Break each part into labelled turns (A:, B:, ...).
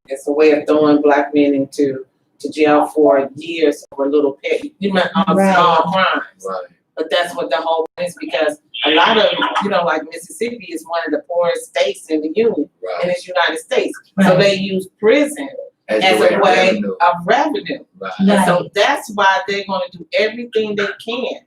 A: It's a way of throwing black men into jail for years for a little petty, small crimes.
B: Right.
A: But that's what the whole point is, because a lot of, like Mississippi is one of the poorest states in the union, in the United States. Right. So they use prison as a way of revenue.
B: Right.
A: And so that's why they're going to do everything they can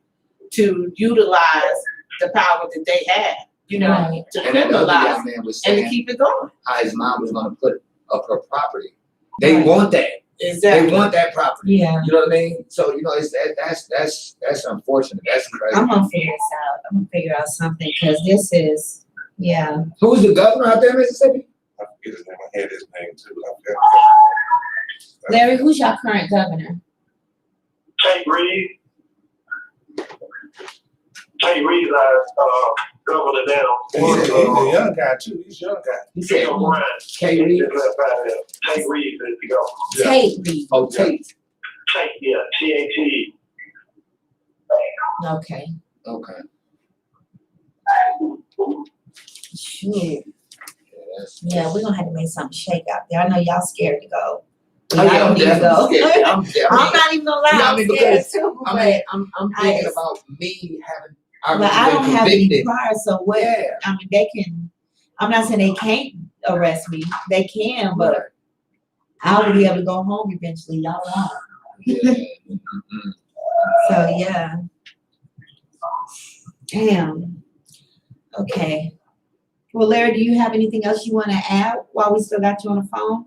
A: to utilize the power that they have, to criminalize and to keep it going.
B: How his mom was going to put up her property. They want that.
A: Exactly.
B: They want that property.
C: Yeah.
B: You know what I mean? So it's that's unfortunate. That's crazy.
C: I'm gonna figure this out. I'm gonna figure out something, because this is
B: Who's the governor out there in Mississippi?
D: I forget his name. I had his name too.
C: Larry, who's your current governor?
E: Tate Reeves. Tate Reeves, governor now.
D: He's a young guy too. He's a young guy.
B: He said
E: Tate Reeves. Tate Reeves is the governor.
C: Tate Reeves.
B: Oh, Tate.
E: Tate, yeah, T-A-T.
C: Okay.
B: Okay.
C: Shoot. Yeah, we're gonna have to make something shake out there. I know y'all scared to go.
B: Oh, yeah, I'm definitely scared.
C: I'm not even gonna lie. I'm scared too.
B: I'm thinking about me having.
C: But I don't have any prior, so what? Yeah. I mean, they can. I'm not saying they can't arrest me. They can, but I will be able to go home eventually. Y'all won't.
B: Yeah.
C: So yeah. Damn. Okay. Well, Larry, do you have anything else you want to add while we still got you on the phone?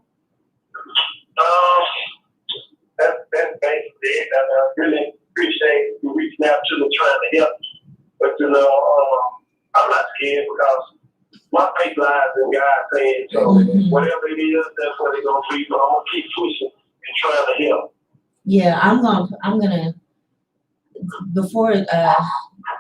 E: That's basically it. I really appreciate you reaching out to me, trying to help. But I'm not scared, because my faith lies in God saying, whatever it is, that's what it's gonna be. But I'm gonna keep pushing and trying to help.
C: Yeah, I'm gonna before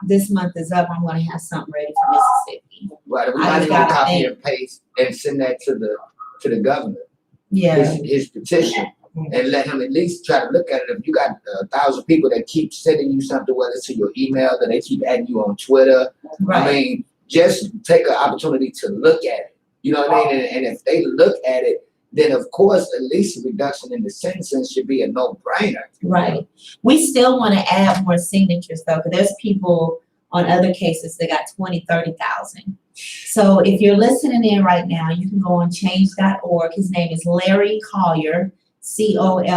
C: this month is up, I'm gonna have something ready for Mississippi.
B: Right, we gotta copy and paste and send that to the governor.
C: Yeah.
B: His petition. And let him at least try to look at it. If you got 1,000 people that keep sending you something, whether it's to your email, or they keep adding you on Twitter,
C: right.
B: I mean, just take an opportunity to look at it. You know what I mean? And if they look at it, then of course, at least a reduction in the sentence should be a no-brainer.
C: Right. We still want to add more signatures, though, because there's people on other cases that got 20, 30,000. So if you're listening in right now, you can go on change.org. His name is Larry Collier. Collier,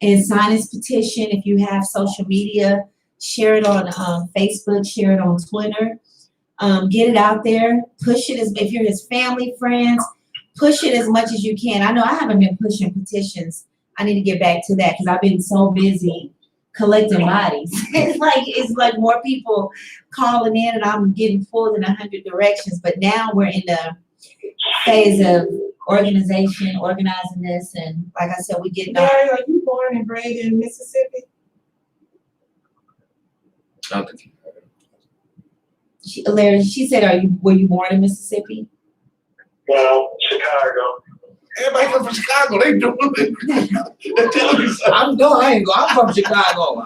C: and sign his petition. If you have social media, share it on Facebook, share it on Twitter, get it out there, push it if you're his family, friends, push it as much as you can. I know I haven't been pushing petitions. I need to get back to that, because I've been so busy collecting bodies. It's like more people calling in, and I'm getting pulled in 100 directions. But now we're in the phase of organizing this, and like I said, we get.
A: Mary, are you born and bred in Mississippi?
C: Larry, she said, were you born in Mississippi?
E: Well, Chicago.
D: Everybody come from Chicago. They doing it. They telling you something.
B: I'm from Chicago. I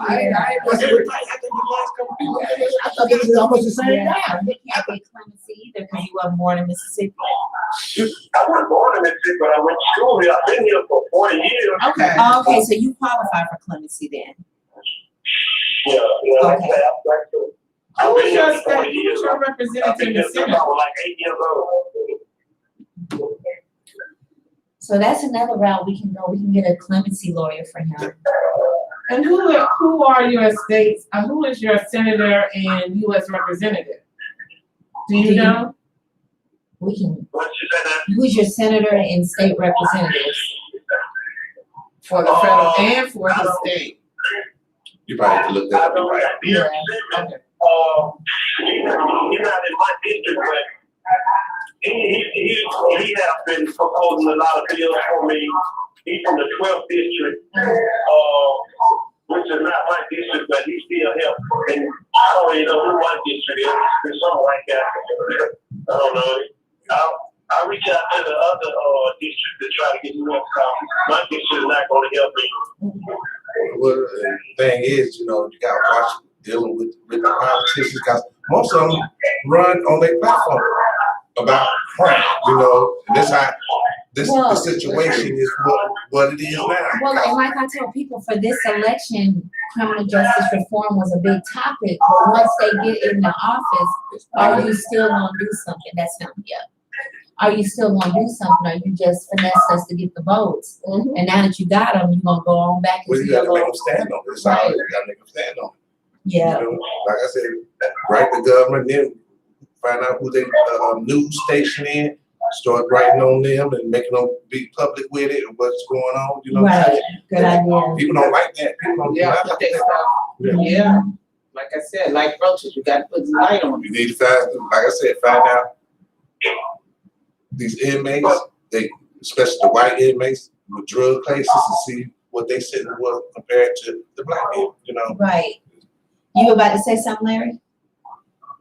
B: thought this was almost the same guy.
C: You can't get clemency either, because you weren't born in Mississippi.
E: I wasn't born in Mississippi, but I went to school here. I've been here for 40 years.
A: Okay.
C: Okay, so you qualify for clemency then.
E: Yeah.
C: Okay.
A: Who was your representative in the Senate?
E: I was like 8 years old.
C: So that's another route we can go. We can get a clemency lawyer for him.
A: And who are your states? Who is your senator and U.S. representative? Do you know?
C: We can. Who's your senator and state representatives?
A: For the federal and for the state.
D: You probably have to look that up.
E: Yeah.
A: Okay.
E: He's not in my district, but he has been proposing a lot of bills for me. He's from the 12th district, which is not my district, but he still helps. And I don't even know who my district is. It's something like that. I don't know. I'll reach out to the other district to try to get more copies. My district is not going to help me.
D: Well, the thing is, you got to watch dealing with the politicians, because most of them run on their platform. about crime, you know, and this how this the situation is what it is now.
C: Well, and like I told people, for this election, criminal justice reform was a big topic. But once they get in the office, are you still gonna do something? That's not yet. Are you still gonna do something? Are you just finesse us to get the votes? And now that you got them, you're gonna go on back
D: Well,
C: into
D: you gotta
C: your
D: make
C: little.
D: them stand on it. That's all. You gotta make them stand on it.
C: Yeah.
D: You know, like I said, write the government, then find out who they news station in, start writing on them and making them be public with it and what's going on. You know what I'm
C: Right.
D: saying?
C: Good idea.
D: People don't like that. People don't
A: Yeah,
D: like
A: put that
D: that.
A: stuff. Yeah. Like I said, like roaches, you gotta put the light on.
D: You need to find, like I said, find out these inmates, they, especially the white inmates with drug cases, and see what they said was compared to the black people, you know.
C: Right. You about to say something, Larry?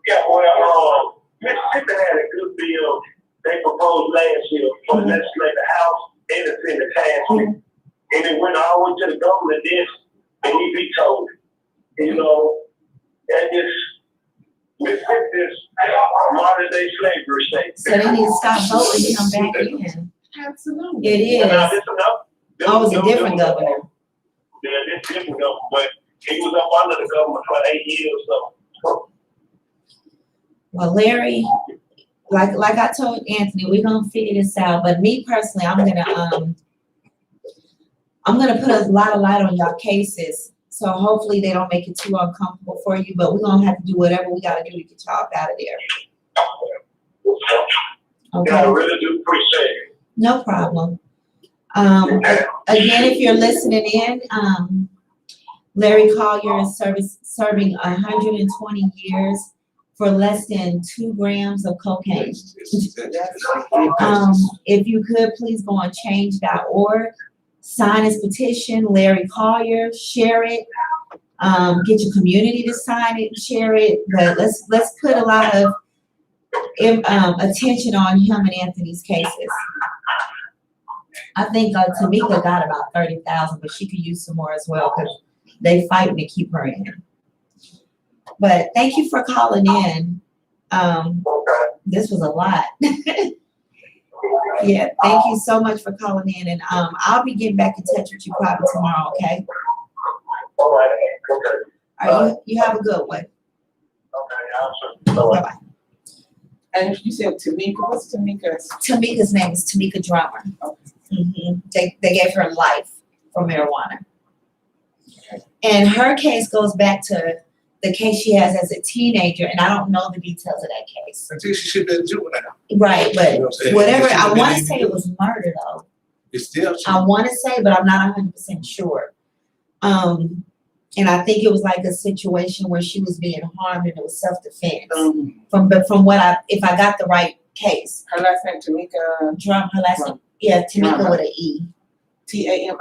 E: Yeah, well, Mississippi had a good bill they proposed last year for the legislative house and the Senate passed it. And it went all the way to the governor this, and he vetoed it. You know, and it's Mississippi is a modern day slavery state.
C: So they need to stop voting and come back in.
A: Absolutely.
C: It
E: Now,
C: is.
E: this enough.
C: Oh, it's a different governor.
E: Yeah, this different governor, but he was up under the government for 8 years, so.
C: Well, Larry, like I told Anthony, we're gonna figure this out. But me personally, I'm gonna put a lot of light on y'all cases. So hopefully they don't make it too uncomfortable for you. But we're gonna have to do whatever we gotta do to get y'all out of there. Okay.
E: Yeah, I really do appreciate it.
C: No problem. Again, if you're listening in, Larry Collier is serving 120 years for less than 2 grams of cocaine. If you could, please go on change.org, sign his petition, Larry Collier, share it, get your community to sign it, share it. But let's put a lot of attention on him and Anthony's cases. I think Tamika got about 30,000, but she could use some more as well because they fighting to keep her in. But thank you for calling in. This was a lot. Yeah, thank you so much for calling in, and I'll be getting back in touch with you probably tomorrow. Okay.
E: All right. Okay.
C: All right. You have a good one.
E: Okay.
C: Bye bye.
A: And you said Tamika, what's Tamika's?
C: Tamika's name is Tamika Drummer. They gave her life for marijuana. And her case goes back to the case she has as a teenager, and I don't know the details of that case.
D: I think she should have been doing that.
C: Right, but
D: You know what I'm saying?
C: whatever,
D: It should
C: I
D: have
C: want to
D: been
C: say it was murder though.
D: It's still.
C: I want to say, but I'm not 100% sure. And I think it was like a situation where she was being harmed and it was self-defense. From what if I got the right case.
A: Her last name Tamika.
C: Drum, her last name, yeah, Tamika with an E.
A: Tamike.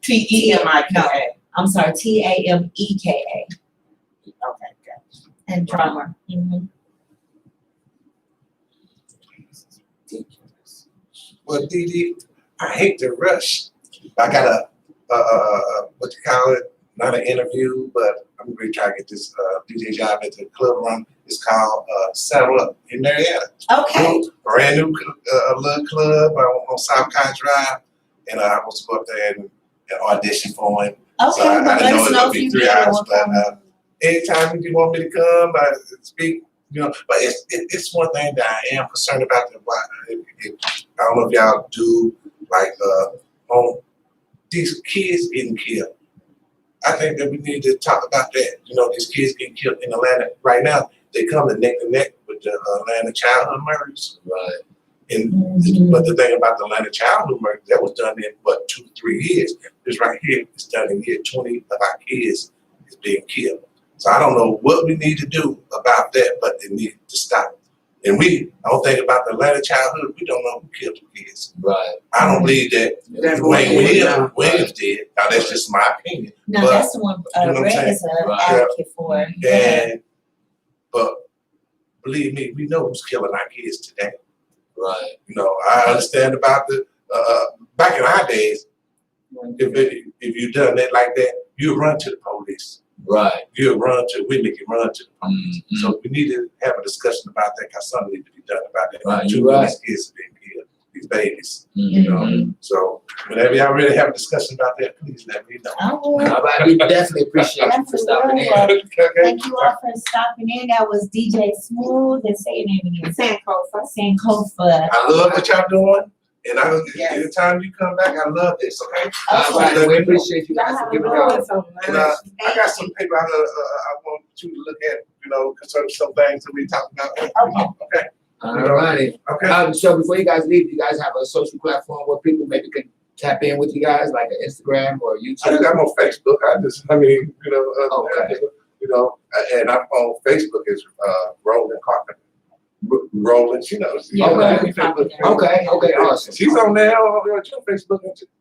C: Temika.
A: No,
C: I'm sorry, Tameka.
A: okay, gotcha.
C: And Drummer.
D: Well, Dee, I hate to rush. I got what you call it, not an interview, but I'm going to try to get this DJ job at the club run. It's called Saddle Up in Marietta.
C: Okay.
D: Brand new little club on South Coast Drive. And I was to go up there and audition for him.
C: Okay,
D: So I
C: let
D: know
C: us
D: it's
C: know
D: going
C: if
D: to be
C: you
D: 3
C: get
D: hours,
C: it.
D: but anytime you want me to come, I speak, you know. But it's one thing that I am concerned about. I don't know if y'all do, like, on these kids getting killed. I think that we need to talk about that. You know, these kids getting killed in Atlanta right now. They come neck to neck with the Atlanta childhood murders.
B: Right.
D: And but the thing about the Atlanta childhood murder, that was done in 2-3 years. This right here is done in year 20 of our kids is being killed. So I don't know what we need to do about that, but they need to stop. And I don't think about the Atlanta childhood. We don't know who killed the kids.
B: Right.
D: I don't believe that Wayne Williams did. Now that's just my opinion.
C: No,
D: But,
C: that's the one
D: you know what I'm
C: Greg
D: saying?
C: is an
B: Right.
C: advocate for.
D: But believe me, we know who's killing our kids today.
B: Right.
D: You know, I understand about the back in our days. If you done that like that, you run to the police.
B: Right.
D: you'll run to, we make you run to the police.
B: Mm-hmm.
D: So we need to have a discussion about that, because something needs to be done about that.
B: Right,
D: Too
B: you're
D: many
B: right.
D: kids are being killed, these babies,
B: Mm-hmm.
D: you know. So whenever y'all really have a discussion about that, please let me know.
C: Oh,
B: All right, we definitely appreciate you for stopping in.
D: Okay.
C: thank you all for stopping in. That was DJ Smooth and say your name again. Sankofa.
D: I love what y'all doing, and
A: Yes.
D: anytime you come back, I love this. Okay.
B: All right, we appreciate you guys for giving
A: Oh,
B: us.
A: it's so
D: And
A: nice.
D: I got some paper I want you to look at, you know, concerning some things that we talked about. Okay.
B: All righty.
D: Okay.
B: So before you guys leave, you guys have a social platform where people maybe can tap in with you guys, like an Instagram or YouTube?
D: I'm on Facebook. You know,
B: Okay.
D: you know, and I'm on Facebook as Roland Carpenter. Roland, she knows.
A: Yeah,
B: Okay.
A: Roland.
B: Okay, awesome.
D: She's on there on your Facebook.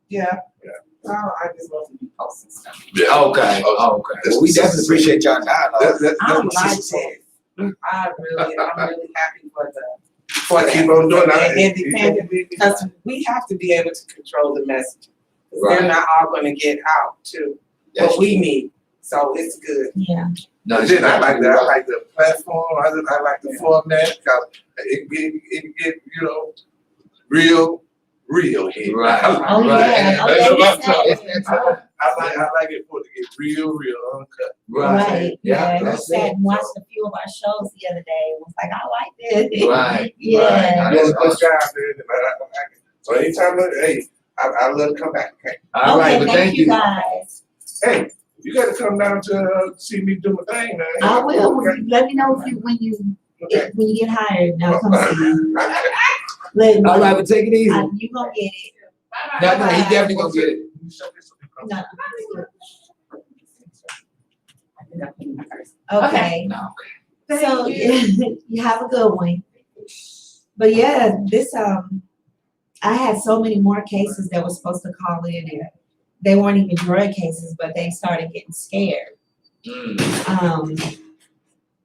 A: Yeah.
D: Yeah.
A: Oh, I just love to be posting stuff.
B: Okay. Well, we definitely appreciate y'all dialogue.
A: I like that. I'm really happy for that.
D: Keep on doing that.
A: Independent, because we have to be able to control the message.
B: Right.
A: They're not all going to get out to
B: That's
A: what we need. So it's good.
C: Yeah.
B: No,
D: Then I like that. I like the platform. I like the format, because it get you know real here.
B: Right.
C: Oh,
B: Right.
C: yeah.
D: That's
C: Oh,
D: what I'm
C: yeah.
D: talking
B: It's that time.
D: I like it for it to get real uncut.
C: Right. Yeah. I
B: That's
C: sat
B: it.
C: and watched a few of our shows the other day and was like, I like this.
B: Right.
C: Yeah.
B: Right.
D: Doing a
B: That's
D: good
B: awesome.
D: job, man. And I like it. So anytime, I love to come back. Okay.
B: All right,
C: Okay,
B: but thank you.
C: guys.
D: Hey, you got to come down to see me do my thing, man.
C: I will.
D: Okay.
C: Let me know when you
D: Okay.
C: get hired. Now come see me. Let me
B: All right, but take it easy.
C: you gonna get it.
B: No, he definitely gonna get it.
C: No.
A: Okay.
C: Okay.
B: No.
C: So you have a good one. But yeah, this I had so many more cases that were supposed to call in there. They weren't even drug cases, but they started getting scared.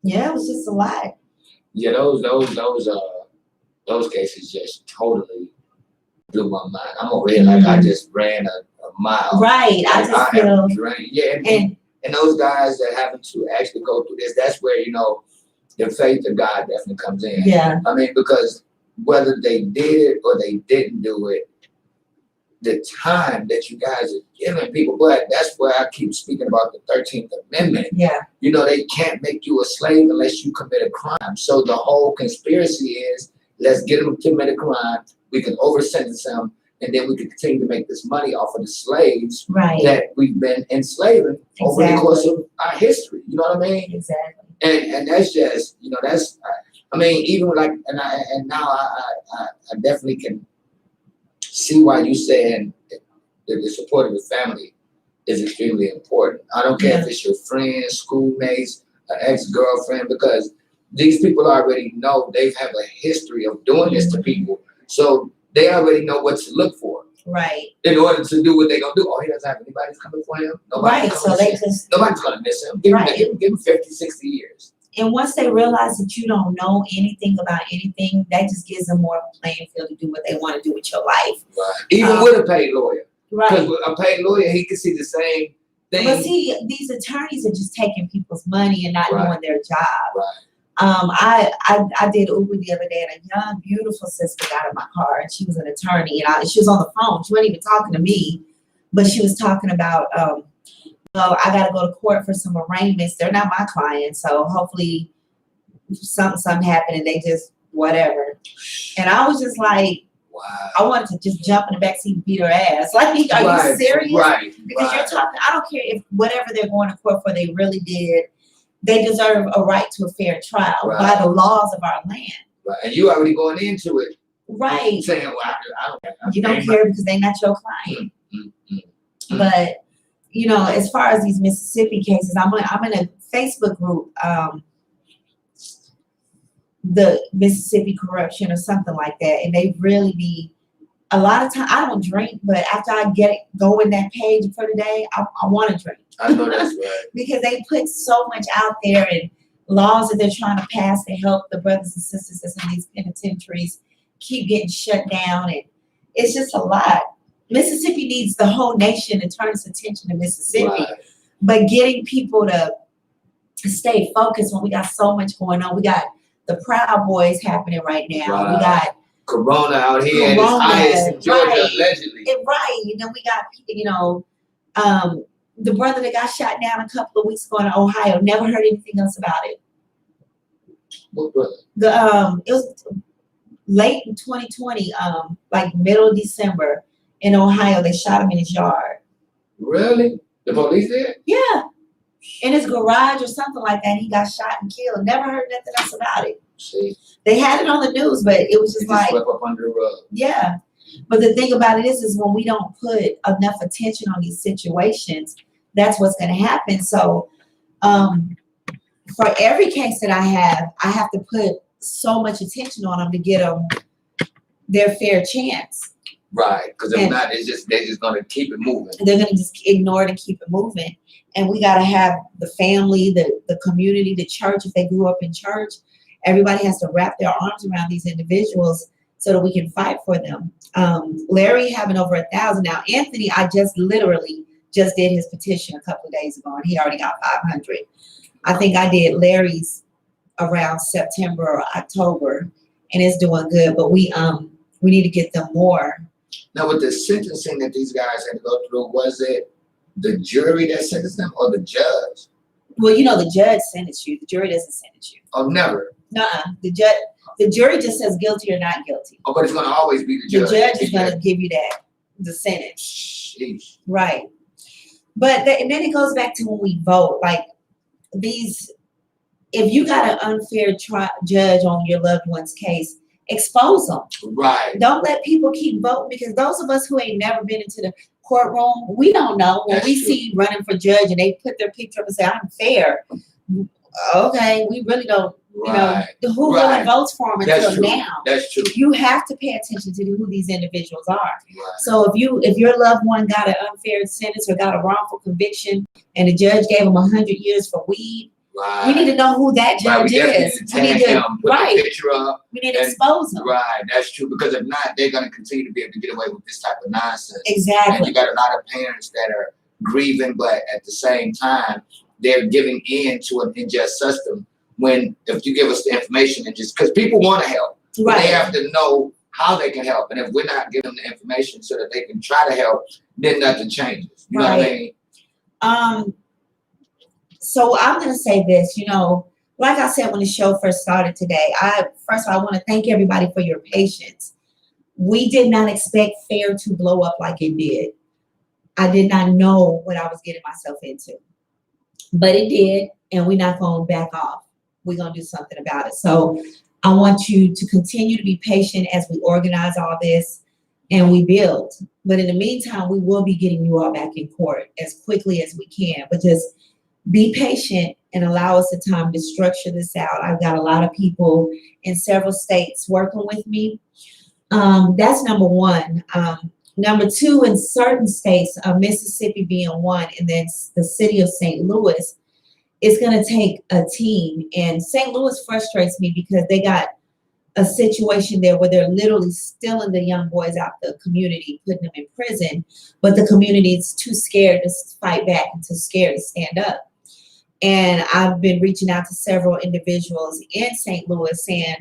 C: Yeah, it was just a lot.
B: Yeah, those cases just totally blew my mind. I'm over here like I just ran a mile.
C: Right. I
B: Like,
C: just
B: am
C: feel
B: drained. Yeah,
C: and
B: and those guys that having to actually go through this, that's where, you know, the faith of God definitely comes in.
C: yeah,
B: I mean, because whether they did it or they didn't do it, the time that you guys are giving people, but that's where I keep speaking about the 13th Amendment.
C: yeah,
B: You know, they can't make you a slave unless you commit a crime. So the whole conspiracy is, let's get them to commit a crime, we can over-sentence them, and then we can continue to make this money off of the slaves
C: right.
B: that we've been enslaving over the
C: Exactly.
B: course of our history. You know what I mean?
C: Exactly.
B: And that's just, you know, that's, I mean, even like, and now I definitely can see why you saying that the support of the family is extremely important. I don't care if it's your friends, schoolmates, an ex-girlfriend, because these people already know they have a history of doing this to people. So they already know what to look for
C: Right.
B: in order to do what they're gonna do. Oh, he doesn't have anybody coming for him.
C: Right. So they just
B: Nobody's gonna miss him. Give him 50, 60 years.
C: and once they realize that you don't know anything about anything, that just gives them more of a playing field to do what they want to do with your life.
B: Right. Even with a paid lawyer. Because
C: Right.
B: with a paid lawyer, he can see the same thing.
C: But see, these attorneys are just taking people's money and not
B: Right.
C: doing their job.
B: Right.
C: I did Uber the other day, and a young, beautiful sister got in my car, and she was an attorney, and she was on the phone. She wasn't even talking to me, but she was talking about, well, I got to go to court for some arraignments. They're not my clients, so hopefully something happened, and they just whatever. And I was just like,
B: Wow.
C: I wanted to just jump in the backseat and beat her ass. Like, are you serious?
B: Right.
C: Because you're talking, I don't care if whatever they're going to court for, they really did. They deserve a right to a fair trial by the laws of our land.
B: Right. And you already going into it
C: Right.
B: saying, well, I don't care.
C: You don't care because they're not your client. But, you know, as far as these Mississippi cases, I'm in a Facebook group, the Mississippi corruption or something like that. And they really be, a lot of time, I don't drink, but after I go in that page for the day, I want to drink.
B: I know that's right.
C: Because they put so much out there and laws that they're trying to pass to help the brothers and sisters that's in these penitentiaries keep getting shut down. And it's just a lot. Mississippi needs the whole nation to turn its attention to Mississippi.
B: Right.
C: but getting people to stay focused when we got so much going on. We got the Proud Boys happening right now. We got
B: Corona out here at its highest in Georgia, allegedly.
C: Right. And then we got, the brother that got shot down a couple of weeks ago in Ohio. Never heard anything else about it.
B: What brother?
C: It was late in 2020, like middle of December in Ohio. They shot him in his yard.
B: Really? The police did?
C: Yeah. In his garage or something like that. He got shot and killed. Never heard nothing else about it.
B: See?
C: They had it on the news, but it was just like,
B: swept up under the rug.
C: Yeah. But the thing about it is when we don't put enough attention on these situations, that's what's going to happen. So, for every case that I have to put so much attention on them to get them their fair chance.
B: Right, because if not, they're just going to keep it moving.
C: They're going to just ignore it and keep it moving. And we got to have the family, the community, the church. If they grew up in church, everybody has to wrap their arms around these individuals so that we can fight for them. Larry having over 1,000 now. Anthony, I literally just did his petition a couple of days ago, and he already got 500. I think I did Larry's around September or October, and it's doing good. But we need to get them more.
B: Now, with the sentencing that these guys had to go through, was it the jury that sentenced them or the judge?
C: Well, the judge sentenced you. The jury doesn't sentence you.
B: Oh, never.
C: Nuh-uh. The jury just says guilty or not guilty.
B: Oh, but it's going to always be the judge.
C: The judge is going to give you the sentence.
B: Sheesh.
C: Right. But and then it goes back to when we vote. Like if you got an unfair judge on your loved one's case, expose them. Right. Don't let people keep voting, because those of us who ain't never been into the courtroom, we don't know. When we see running for judge and they put their picture up and say, I'm fair. Okay, we really don't, who really votes for them until now. That's true. You have to pay attention to who these individuals are. Right. So if your loved one got an unfair sentence or got a wrongful conviction and the judge gave them 100 years for weed, we need to know who that judge is. We need to put the picture up. We need to expose them.
B: Right, that's true. Because if not, they're going to continue to be able to get away with this type of nonsense.
C: Exactly.
B: And you got a lot of parents that are grieving, but at the same time, they're giving in to an unjust system. When if you give us the information and just because people want to help, they have to know how they can help. And if we're not giving them the information so that they can try to help, then nothing changes. You know what I mean?
C: So I'm going to say this, like I said when the show first started today, first of all, I want to thank everybody for your patience. We did not expect FAIR to blow up like it did. I did not know what I was getting myself into. But it did, and we're not going to back off. We're going to do something about it. So I want you to continue to be patient as we organize all this and we build. But in the meantime, we will be getting you all back in court as quickly as we can. But just be patient and allow us the time to structure this out. I've got a lot of people in several states working with me. That's number one. Number two, in certain states, Mississippi being one, and then the city of St. Louis, it's going to take a team. And St. Louis frustrates me because they got a situation there where they're literally stealing the young boys out the community, putting them in prison, but the community is too scared to fight back and too scared to stand up. And I've been reaching out to several individuals in St. Louis saying,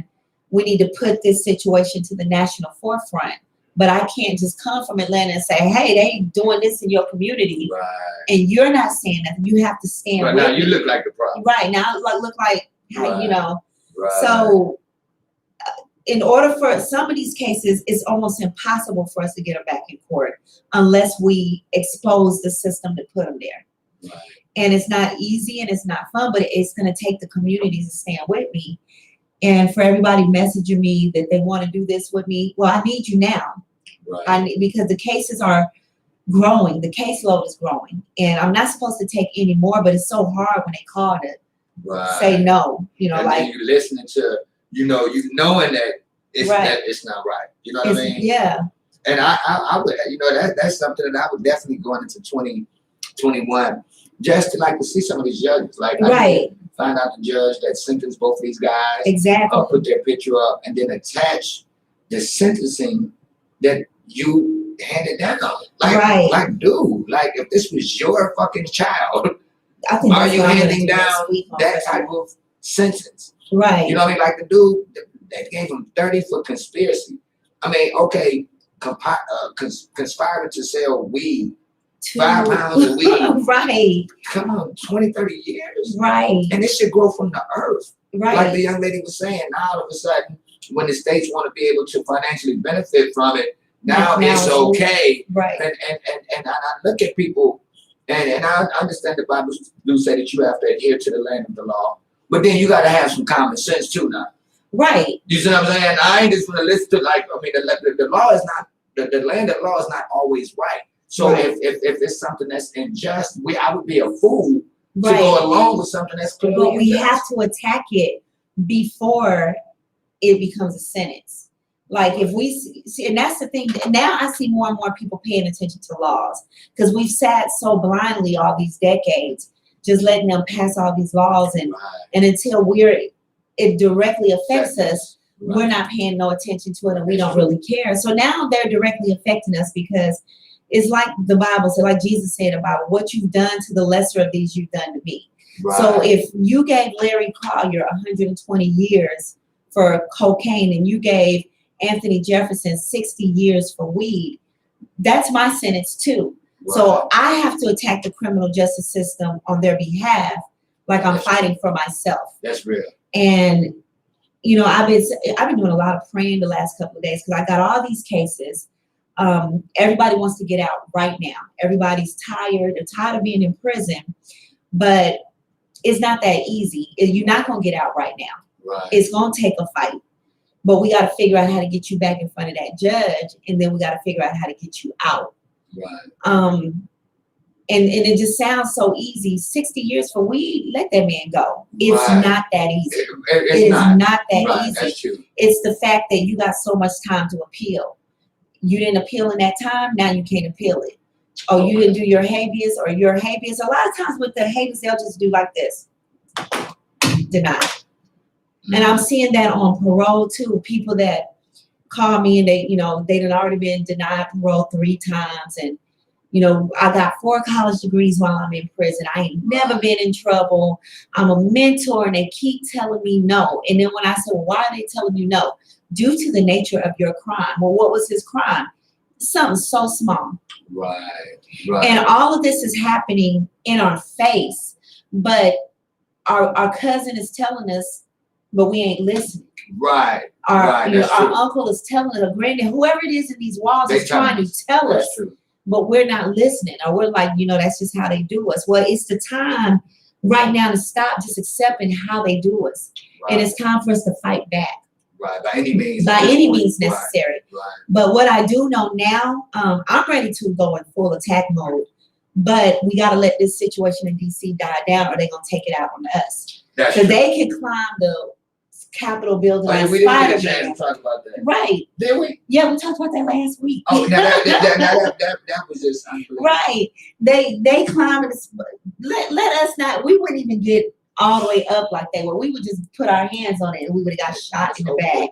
C: we need to put this situation to the national forefront. But I can't just come from Atlanta and say, hey, they ain't doing this in your community. Right. And you're not saying nothing. You have to stand
B: right
C: with
B: now,
C: me.
B: you look like the problem.
C: Right. Now I look like,
B: right.
C: Right. So in order for some of these cases, it's almost impossible for us to get them back in court unless we expose the system to put them there. Right. And it's not easy and it's not fun, but it's going to take the communities to stand with me. And for everybody messaging me that they want to do this with me, well, I need you now. Right. Because the cases are growing. The caseload is growing. And I'm not supposed to take any more, but it's so hard when they call to say no.
B: And like you're listening to, you knowing that it's not right. You know what I mean?
C: Yeah.
B: And I would, that's something that I would definitely go into 2021 just to like to see some of these judges. Like, find out the judge that sentenced both of these guys.
C: Exactly.
B: Put their picture up and then attach the sentencing that you handed down. Like, dude, like if this was your fucking child,
C: I think
B: are
C: that's
B: you
C: what I'm gonna
B: handing
C: do next
B: down
C: week on
B: that
C: Christmas.
B: type of sentence?
C: Right.
B: You know what I mean? Like the dude that gave him 30 for conspiracy. I mean, okay, conspiring to sell weed, 5 pounds of weed.
C: Right.
B: Come on, 20, 30 years.
C: Right.
B: And this should grow from the earth.
C: Right.
B: Like the young lady was saying, now all of a sudden, when the states want to be able to financially benefit from it, now it's okay.
C: Right.
B: And I look at people, and I understand the Bible do say that you have to adhere to the land of the law, but then you got to have some common sense too now.
C: Right.
B: You see what I'm saying? I ain't just going to listen to, like, I mean, the law is not, the land of law is not always right. So if it's something that's unjust, I would be a fool to go along with something that's clearly
C: But we
B: unjust.
C: have to attack it before it becomes a sentence. Like if we see, and that's the thing. Now I see more and more people paying attention to laws because we've sat so blindly all these decades, just letting them pass all these laws, and until it directly affects us, we're not paying no attention to it, and we don't really care. So now they're directly affecting us because it's like the Bible said, like Jesus said about what you've done to the lesser of these, you've done to me. Right. So if you gave Larry Collier 120 years for cocaine and you gave Anthony Jefferson 60 years for weed, that's my sentence too. Right. So I have to attack the criminal justice system on their behalf, like I'm fighting for myself.
B: That's real.
C: And you know, I've been doing a lot of praying the last couple of days because I got all these cases. Everybody wants to get out right now. Everybody's tired. They're tired of being in prison, but it's not that easy. You're not going to get out right now.
B: Right.
C: It's going to take a fight, but we got to figure out how to get you back in front of that judge, and then we got to figure out how to get you out.
B: Right.
C: And it just sounds so easy. 60 years for weed, let that man go. It's not that easy. It's not that easy.
B: That's true.
C: It's the fact that you got so much time to appeal. You didn't appeal in that time, now you can't appeal it. Oh, you didn't do your habeas or your habeas. A lot of times with the habeas, they'll just do like this. Deny. Mm-hmm. And I'm seeing that on parole too. People that call me and they done already been denied parole 3 times. And, I got 4 college degrees while I'm in prison. I ain't never been in trouble. I'm a mentor and they keep telling me no. And then when I said, well, why are they telling you no? Due to the nature of your crime. Well, what was his crime? Something so small.
B: Right.
C: And all of this is happening in our face. But our cousin is telling us, but we ain't listening.
B: Right.
C: Our uncle is telling us, granddad, whoever it is in these walls is trying to tell us.
B: True.
C: But we're not listening, or we're like, that's just how they do us. Well, it's the time right now to stop just accepting how they do us. Right. And it's time for us to fight back.
B: Right, by any means.
C: By any means necessary.
B: Right.
C: But what I do know now, I'm ready to go in full attack mode. But we got to let this situation in D.C. die down, or they're going to take it out on us. Because they can climb the Capitol building like
B: we didn't get a chance to talk about that.
C: Right.
B: Did we?
C: Yeah, we talked about that last week.
B: Oh, that was just unbelievable.
C: Right. They climb it. Let us not. We wouldn't even get all the way up like they were. We would just put our hands on it, and we would have got shot in the back,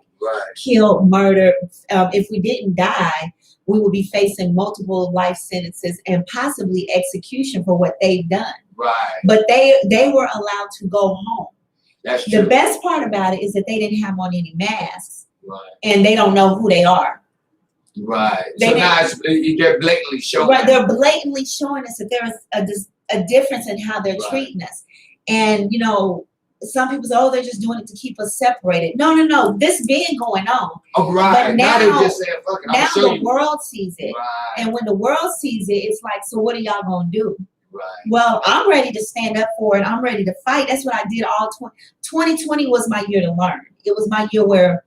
C: killed, murdered. If we didn't die, we would be facing multiple life sentences and possibly execution for what they've done.
B: Right.
C: But they were allowed to go home.
B: That's true.
C: The best part about it is that they didn't have on any masks.
B: Right.
C: And they don't know who they are.
B: Right. So now they're blatantly showing.
C: Right. They're blatantly showing us that there is a difference in how they're treating us. And, some people say, oh, they're just doing it to keep us separated. No. This been going on.
B: Oh, right.
C: But now
B: they're just saying, fuck it,
C: now
B: show
C: the world sees it.
B: Right.
C: And when the world sees it, it's like, so what are y'all going to do?
B: Right.
C: Well, I'm ready to stand up for it. I'm ready to fight. That's what I did all 2020 was my year to learn. It was my year where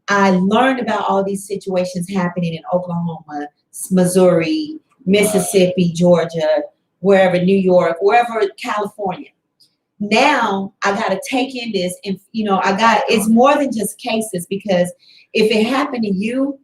C: I learned about all these situations happening in Oklahoma, Missouri, Mississippi, Georgia, wherever, New York, wherever, California. Now I got to take in this and, it's more than just cases, because if it happened to you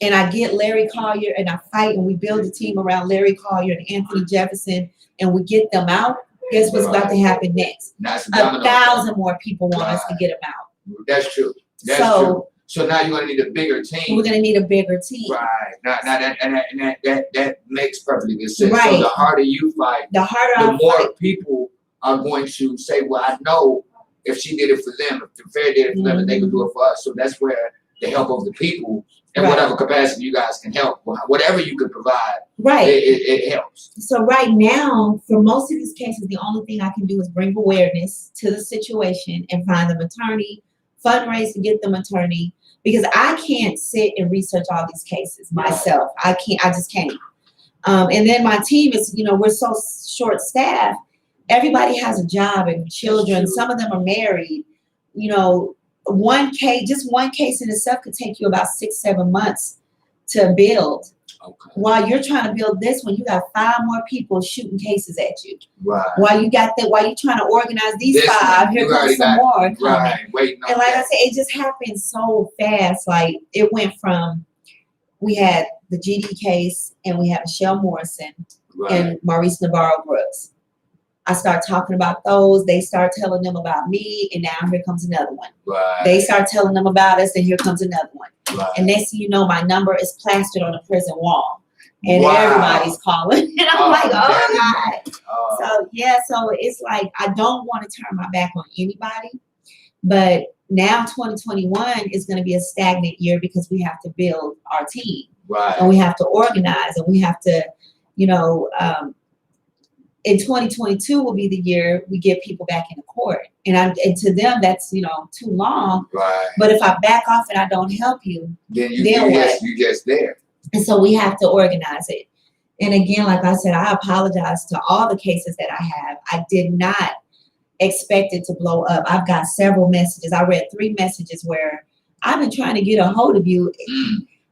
C: and I get Larry Collier and I fight and we build a team around Larry Collier and Anthony Jefferson and we get them out, guess what's about to happen next? 1,000 more people want us to get them out.
B: That's true. That's true. So now you're gonna need a bigger team.
C: We're gonna need a bigger team.
B: Right. Now that makes perfectly good sense.
C: Right.
B: So the harder you fight,
C: The harder
B: the
C: I
B: more
C: fight.
B: people are going to say, well, I know if she did it for them, if the fair did it for them, that they could do it for us. So that's where the help of the people in whatever capacity you guys can help, whatever you can provide, it helps.
C: So right now, for most of these cases, the only thing I can do is bring awareness to the situation and find them attorney, fundraise to get them attorney, because I can't sit and research all these cases myself. I just can't. And then my team is, we're so short staffed. Everybody has a job and children. Some of them are married. One case in itself could take you about 6-7 months to build.
B: Okay.
C: While you're trying to build this one, you got 5 more people shooting cases at you.
B: Right.
C: While you're trying to organize these this 5, here comes some more coming.
B: Right. Waiting on
C: and like I said, it just happened so fast. Like it went from, we had the GD case and we had Michelle Morrison and Maurice Navarro Brooks. I start talking about those. They start telling them about me, and now here comes another one.
B: Right.
C: They start telling them about us, and here comes another one.
B: Right.
C: And next thing you know, my number is plastered on the prison wall, and everybody's calling. And I'm like, oh God. So so it's like I don't want to turn my back on anybody, but now 2021 is going to be a stagnant year because we have to build our team, and we have to organize, and we have to, in 2022 will be the year we get people back in the court. And to them, that's, too long.
B: Right.
C: But if I back off and I don't help you, then
B: you just there.
C: And so we have to organize it. And again, like I said, I apologize to all the cases that I have. I did not expect it to blow up. I've got several messages. I read 3 messages where I've been trying to get a hold of you.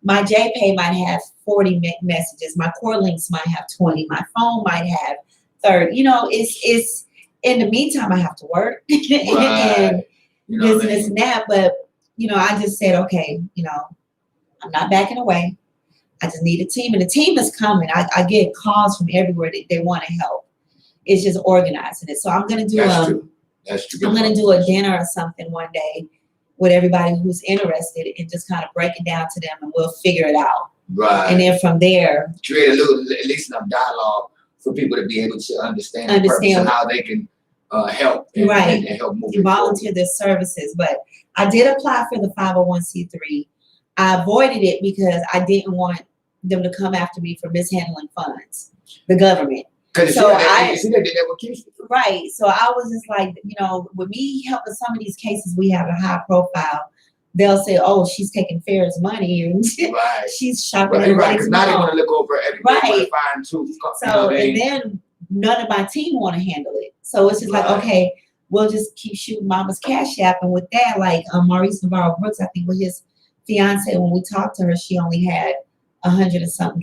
C: My JPay might have 40 messages. My core links might have 20. My phone might have 30. It's in the meantime, I have to work and business and that. But, I just said, okay, I'm not backing away. I just need a team, and the team is coming. I get calls from everywhere that they want to help. It's just organizing it. So I'm going to do
B: That's true.
C: I'm going to do a dinner or something one day with everybody who's interested and just kind of break it down to them, and we'll figure it out.
B: Right.
C: And then from there,
B: create at least enough dialogue for people to be able to understand the purpose and how they can help and help move it
C: volunteer
B: forward.
C: their services. But I did apply for the 501c3. I avoided it because I didn't want them to come after me for mishandling funds, the government. So
B: they did that with Keisha.
C: Right. So I was just like, with me helping some of these cases, we have a high profile. They'll say, "Oh, she's taking Fair's money and she's shopping everybody's
B: because now they want to look over everybody. Find too.
C: So and then none of my team want to handle it. So it's just like, okay, we'll just keep shooting Mama's Cash App. And with that, like Maurice Navarro Brooks, I think with his fiance, when we talked to her, she only had $100 and something.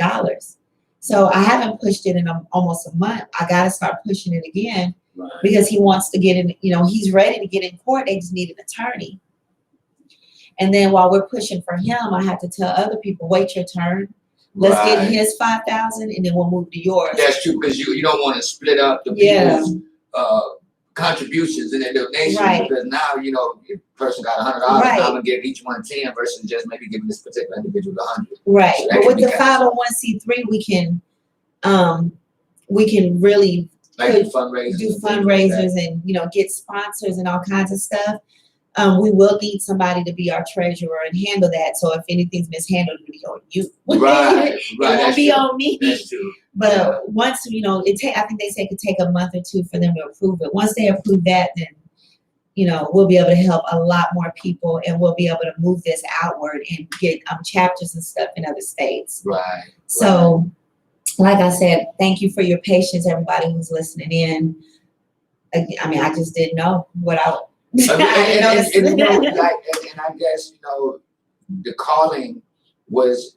C: So I haven't pushed it in almost a month. I got to start pushing it again because he wants to get in. He's ready to get in court. They just need an attorney. And then while we're pushing for him, I have to tell other people, wait your turn. Let's get his 5,000, and then we'll move to yours.
B: That's true, because you don't want to split up the people's contributions and their donations, because now if a person got $100, I'm gonna give each one 10 versus just maybe giving this particular individual 100.
C: Right, so but with the 501c3, we can really
B: do fundraisers
C: and get sponsors and all kinds of stuff. We will need somebody to be our treasurer and handle that. So if anything's mishandled, it'll be on you. It won't be on me.
B: That's true.
C: But once, I think they say it could take a month or 2 for them to approve it. Once they approve that, then, we'll be able to help a lot more people, and we'll be able to move this outward and get chapters and stuff in other states.
B: Right.
C: So, like I said, thank you for your patience, everybody who's listening in. I just didn't know what
B: and I guess the calling was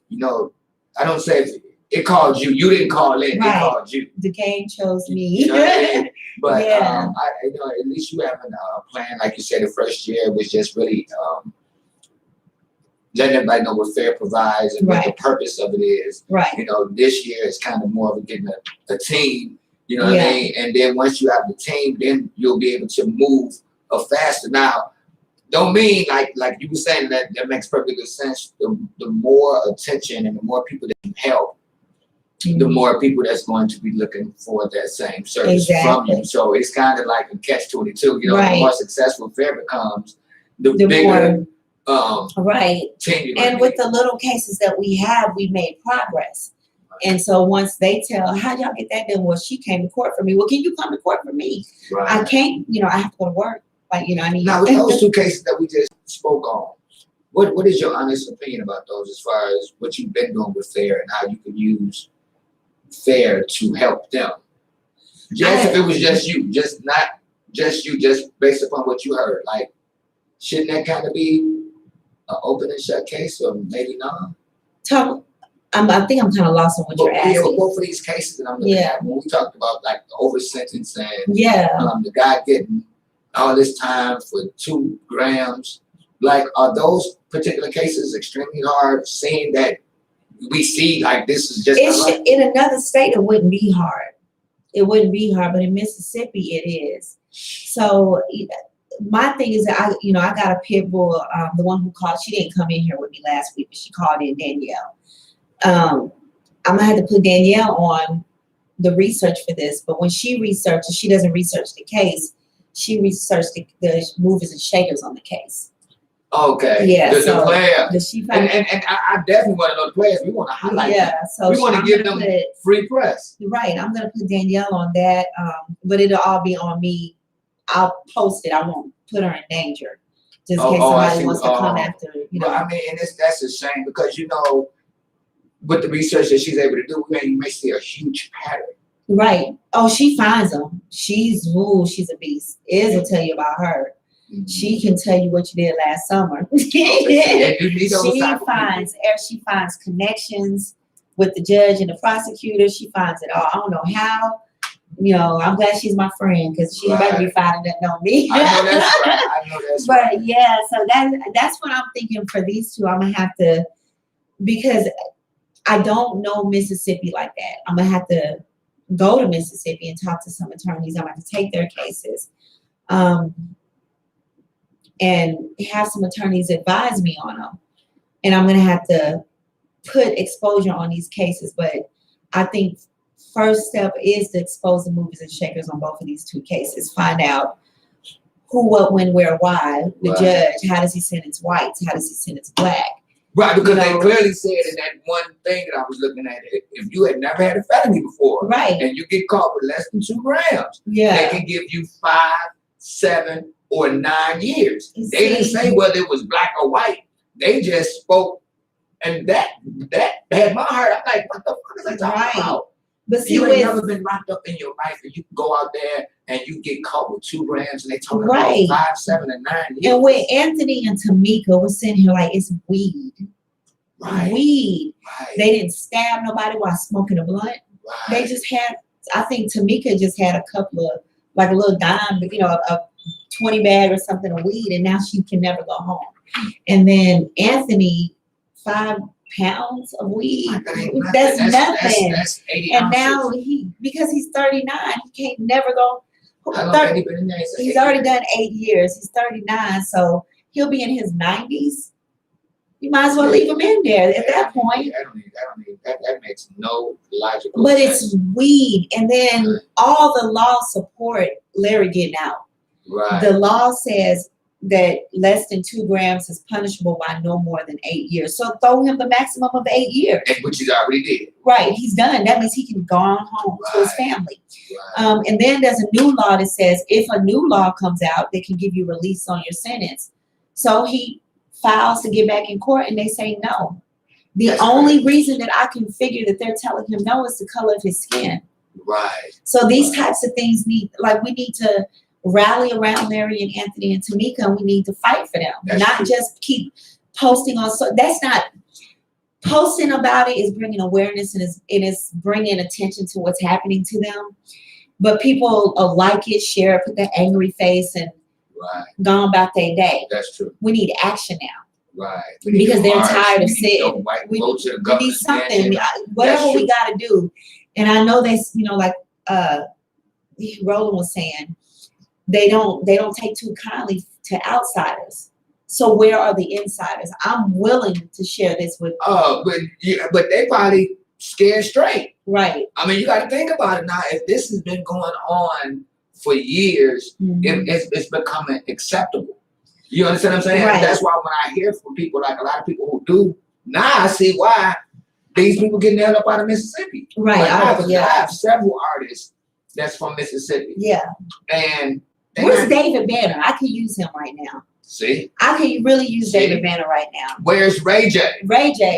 B: I don't say it called you. You didn't call in. It called you.
C: The game chose me.
B: But at least you have a plan. Like you said, the first year was just really letting everybody know what FAIR provides and what the purpose of it is.
C: Right.
B: This year is kind of more of getting a team. What I mean? And then once you have the team, then you'll be able to move faster. Now, don't mean like you were saying that makes perfect good sense. The more attention and the more people that you help, the more people that's going to be looking for that same service from you. So it's kind of like a catch-22. You know, the more successful fair becomes, the bigger
C: tenure. And with the little cases that we have, we made progress. And so once they tell, how y'all get that done? Well, she came to court for me. Well, can you come to court for me? I can't, I have to go to work. Like, I need.
B: Now, with those two cases that we just spoke on, what is your honest opinion about those as far as what you've been doing with FAIR and how you can use FAIR to help them? Just if it was just you, just not just you, just based upon what you heard, like, shouldn't that kind of be an open and shut case, or maybe not?
C: I think I'm kind of lost on what you're asking.
B: Yeah, both of these cases that I'm looking at, when we talked about like the over sentencing, the guy getting all this time for 2 grams, like, are those particular cases extremely hard, seeing that we see like this is just
C: in another state it wouldn't be hard. It wouldn't be hard, but in Mississippi it is. So my thing is that I got a pit bull, the one who called, she didn't come in here with me last week, but she called in Danielle. I'm gonna have to put Danielle on the research for this, but when she researches, she doesn't research the case. She researched the movers and shakers on the case.
B: Okay.
C: Yeah.
B: The player.
C: And
B: I definitely want to know the players. We want to highlight them.
C: So
B: we want to give them free press.
C: Right. I'm gonna put Danielle on that. But it'll all be on me. I'll post it. I won't put her in danger. Just in case somebody wants to come after,
B: Well, I mean, and that's a shame because with the research that she's able to do, you may see a huge pattern.
C: Right. Oh, she finds them. She's a beast. Iz will tell you about her. Mm-hmm. She can tell you what you did last summer. She finds connections with the judge and the prosecutor. She finds it all. I don't know how. I'm glad she's my friend because she better be finding that on me.
B: I know that's right.
C: But yeah, so that's what I'm thinking for these two. I'm gonna have to, because I don't know Mississippi like that. I'm gonna have to go to Mississippi and talk to some attorneys. I'm gonna have to take their cases, and have some attorneys advise me on them. And I'm gonna have to put exposure on these cases. But I think first step is to expose the movers and shakers on both of these two cases. Find out who, what, when, where, why. The judge, how does he sentence whites? How does he sentence black?
B: Right, because they clearly said in that one thing that I was looking at, if you had never had a felony before, and you get caught with less than 2 grams, they can give you 5, 7, or 9 years. They didn't say whether it was black or white. They just spoke, and that had my heart. I'm like, what the fuck is they talking about? But see, you ain't never been locked up in your life, and you can go out there and you get caught with 2 grams, and they talking about 5, 7, and 9 years. And
C: with Anthony and Tamika was sitting here like it's weed. Weed. They didn't stab nobody while smoking a blunt. They just had. I think Tamika just had a couple of, like, a little dime, a 20 bag or something of weed, and now she can never go home. And then Anthony, 5 pounds of weed. That's nothing. That's 80 ounces. Now because he's 39, he can't never go. He's already done 8 years. He's 39, so he'll be in his 90s. You might as well leave him in there at that point.
B: That makes no logical
C: sense. But
B: it's
C: weed, and then all the law support Larry getting out.
B: Right.
C: The law says that less than 2 grams is punishable by no more than 8 years. So throw him the maximum of 8 years.
B: Which he's already did.
C: Right, he's done. That means he can go on home to his family. And then there's a new law that says if a new law comes out, they can give you release on your sentence. So he files to get back in court, and they say no. That's only reason that I can figure that they're telling him no is the color of his skin.
B: Right.
C: So these types of things we need to rally around Larry and Anthony and Tamika, and we need to fight for them. That's not true. Just keep posting on. So that's not posting about it is bringing awareness and is bringing attention to what's happening to them. But people like it, share it, put that angry face, and go about their day.
B: That's true.
C: We need action now.
B: Right.
C: Because they're tired of sitting. We need something. Whatever we got to do. And I know they, like Roland was saying, they don't take too kindly to outsiders. So where are the insiders? I'm willing to share this with.
B: But they probably scared straight.
C: Right.
B: I mean, you got to think about it now. If this has been going on for years, it's becoming acceptable. You understand what I'm saying?
C: Right.
B: That's why when I hear from people, like a lot of people who do, now I see why these people getting held up out of Mississippi.
C: Right.
B: Like I have several artists that's from Mississippi.
C: Yeah.
B: And
C: where's David Banner? I could use him right now.
B: See?
C: I could really use David Banner right now.
B: Where's Ray J?
C: Ray J.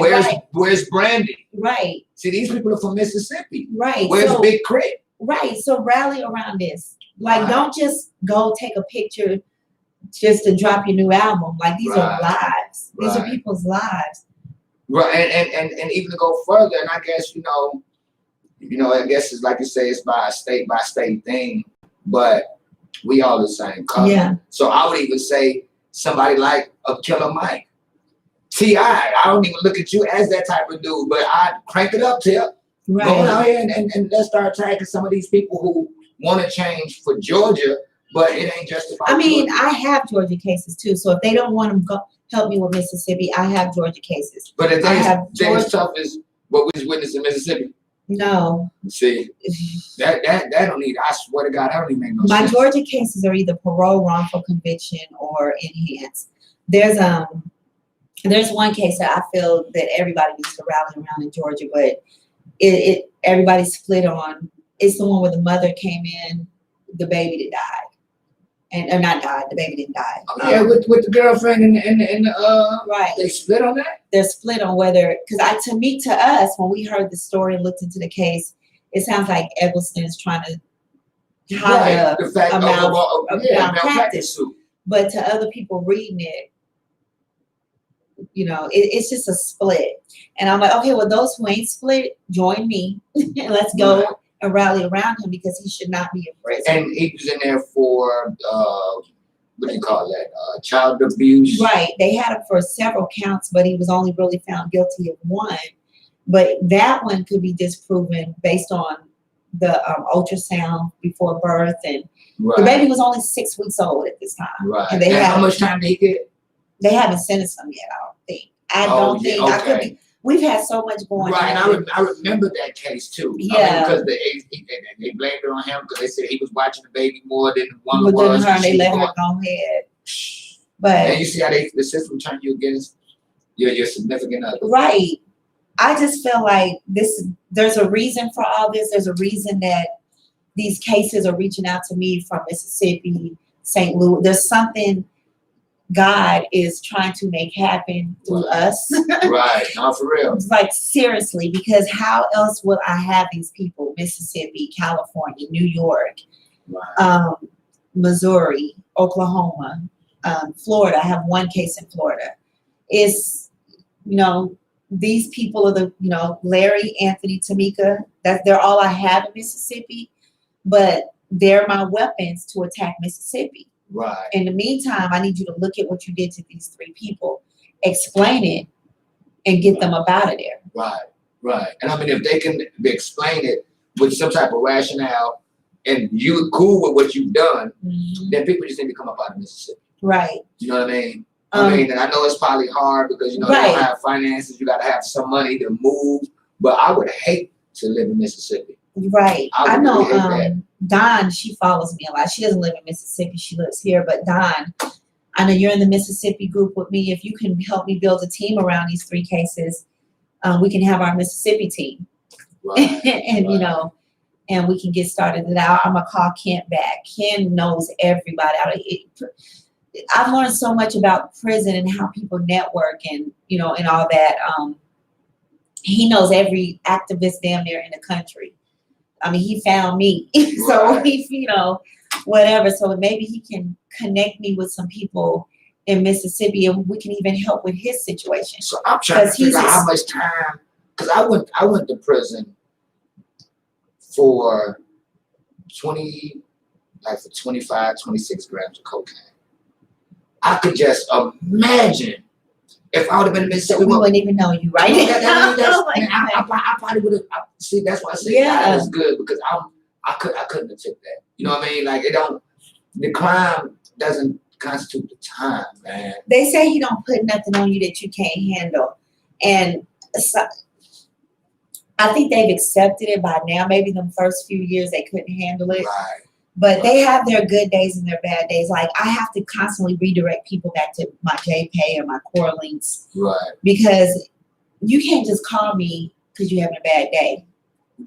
B: Where's Brandy?
C: Right.
B: See, these people are from Mississippi.
C: Right.
B: Where's Big Crit?
C: Right. So rally around this. Like, don't just go take a picture just to drop your new album. Like, these are lives. These are people's lives.
B: Right. And even to go further, and I guess, I guess it's like you say, it's by state thing, but we all the same color.
C: Yeah.
B: So I would even say somebody like a Killer Mike. T.I., I don't even look at you as that type of dude, but I crank it up, Tip.
C: Right.
B: Go out here and let's start tagging some of these people who want to change for Georgia, but it ain't just about
C: Georgia.
B: I
C: have Georgia cases too. So if they don't want to go help me with Mississippi, I have Georgia cases.
B: But if they as tough as what we just witnessed in Mississippi.
C: No.
B: See, that don't need. I swear to God, that don't even make no sense.
C: My Georgia cases are either parole, wrongful conviction, or enhanced. There's one case that I feel that everybody needs to rally around in Georgia, but everybody's split on. It's the one where the mother came in, the baby that died, or not died. The baby didn't die.
B: Oh, yeah, with the girlfriend and
C: right.
B: They split on that.
C: They're split on whether, because to us, when we heard the story and looked into the case, it sounds like Eggleston is trying to hide
B: the fact of malpractice suit.
C: But to other people reading it, it's just a split. And I'm like, okay, well, those who ain't split, join me and let's go and rally around him, because he should not be in prison.
B: And he was in there for what do you call that? Child abuse.
C: Right. They had him for several counts, but he was only really found guilty of one. But that one could be disproven based on the ultrasound before birth, and the baby was only 6 weeks old at this time.
B: Right. And how much time did he get?
C: They haven't sentenced him yet, I don't think. I could be. We've had so much going on.
B: Right, and I remember that case too.
C: Yeah.
B: Because they blamed it on him because they said he was watching the baby more than one was.
C: Her, they let her go ahead. But
B: and you see how the system turned you against your significant other.
C: Right. I just feel like there's a reason for all this. There's a reason that these cases are reaching out to me from Mississippi, St. Louis. There's something God is trying to make happen through us.
B: Right. No, for real.
C: Like, seriously, because how else would I have these people? Mississippi, California, New York, Missouri, Oklahoma, Florida. I have one case in Florida. It's, these people are Larry, Anthony, Tamika, they're all I have in Mississippi, but they're my weapons to attack Mississippi.
B: Right.
C: In the meantime, I need you to look at what you did to these three people, explain it, and get them up out of there.
B: Right. And I mean, if they can explain it with some type of rationale, and you're cool with what you've done, then people just need to come up out of Mississippi. Right. You know what I mean? And I know it's probably hard because, you don't have finances. You got to have some money to move. But I would hate to live in Mississippi.
C: Right. I know Dawn, she follows me a lot. She doesn't live in Mississippi. She lives here. But Dawn, I know you're in the Mississippi group with me. If you can help me build a team around these three cases, we can have our Mississippi team. Right. And we can get started. And I'm going to call Kent back. Ken knows everybody. I've learned so much about prison and how people network and, and all that. He knows every activist damn near in the country. I mean, he found me. So he's, whatever. So maybe he can connect me with some people in Mississippi, and we can even help with his situation.
B: So I'm trying to figure out how much time, because I went to prison for 25, 26 grams of cocaine. I could just imagine if I would have been in Mississippi.
C: We wouldn't even know you, right?
B: I probably would have. See, that's why I say that is good, because I couldn't have took that. You know what I mean? Like, the crime doesn't constitute the time, man?
C: They say he don't put nothing on you that you can't handle. And so, I think they've accepted it by now. Maybe the first few years they couldn't handle it.
B: Right.
C: But they have their good days and their bad days. Like, I have to constantly redirect people back to my JPay or my Core Links.
B: Right.
C: Because you can't just call me because you're having a bad day.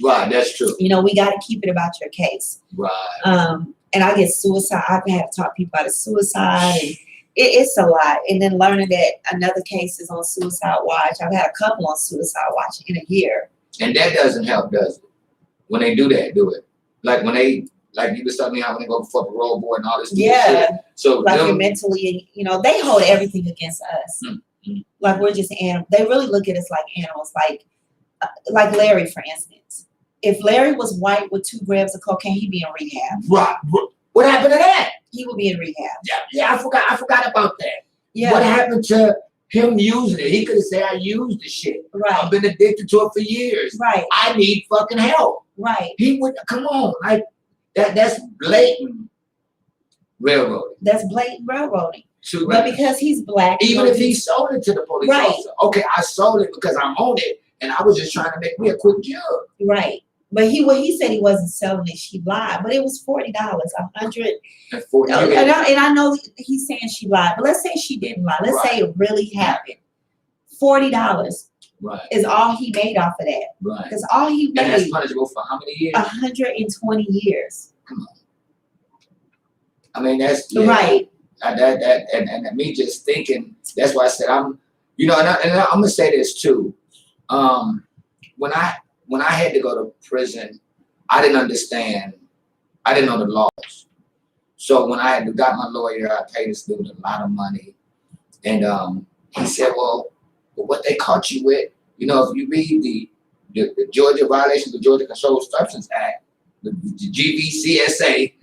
B: Right, that's true.
C: You know, we got to keep it about your case.
B: Right.
C: And I get suicide. I've had to talk to people about suicide. And it's a lot. And then learning that another case is on suicide watch. I've had a couple on suicide watch in a year.
B: And that doesn't help, does it? When they do that, do it. Like when they, like you was telling me how when they go before the parole board and all this shit. So
C: like you're mentally, you know, they hold everything against us.
B: Mm-hmm.
C: Like we're just animals. They really look at us like animals. Like Larry, for instance. If Larry was white with 2 grams of cocaine, he'd be in rehab.
B: Right. What happened to that?
C: He would be in rehab.
B: Yeah, I forgot about that.
C: Yeah.
B: What happened to him using it? He could have said, I used the shit.
C: Right.
B: I've been addicted to it for years.
C: Right.
B: I need fucking help.
C: Right.
B: He would, come on, like that's blatant railroading.
C: That's blatant railroading.
B: But
C: But because he's black.
B: even if he sold it to the police
C: Right.
B: officer, okay, I sold it because I'm on it, and I was just trying to make me a quick jug.
C: Right. But he said he wasn't selling it. She lied. But it was $40, $100.
B: And 40
C: And I know he's saying she lied, but let's say she didn't lie. Let's say it really happened. $40
B: right.
C: is all he made off of that.
B: Right.
C: That's all he made.
B: And that's punishable for how many years?
C: 120 years.
B: Come on. I mean, that's
C: right.
B: And me just thinking. That's why I said I'm. You know, and I'm gonna say this too. When I had to go to prison, I didn't understand. I didn't know the laws. So when I had got my lawyer, I paid this dude a lot of money, and he said, "Well, what they caught you with, you know, if you read the Georgia Violations of the Georgia Controlled Substance Act, the GVCSA,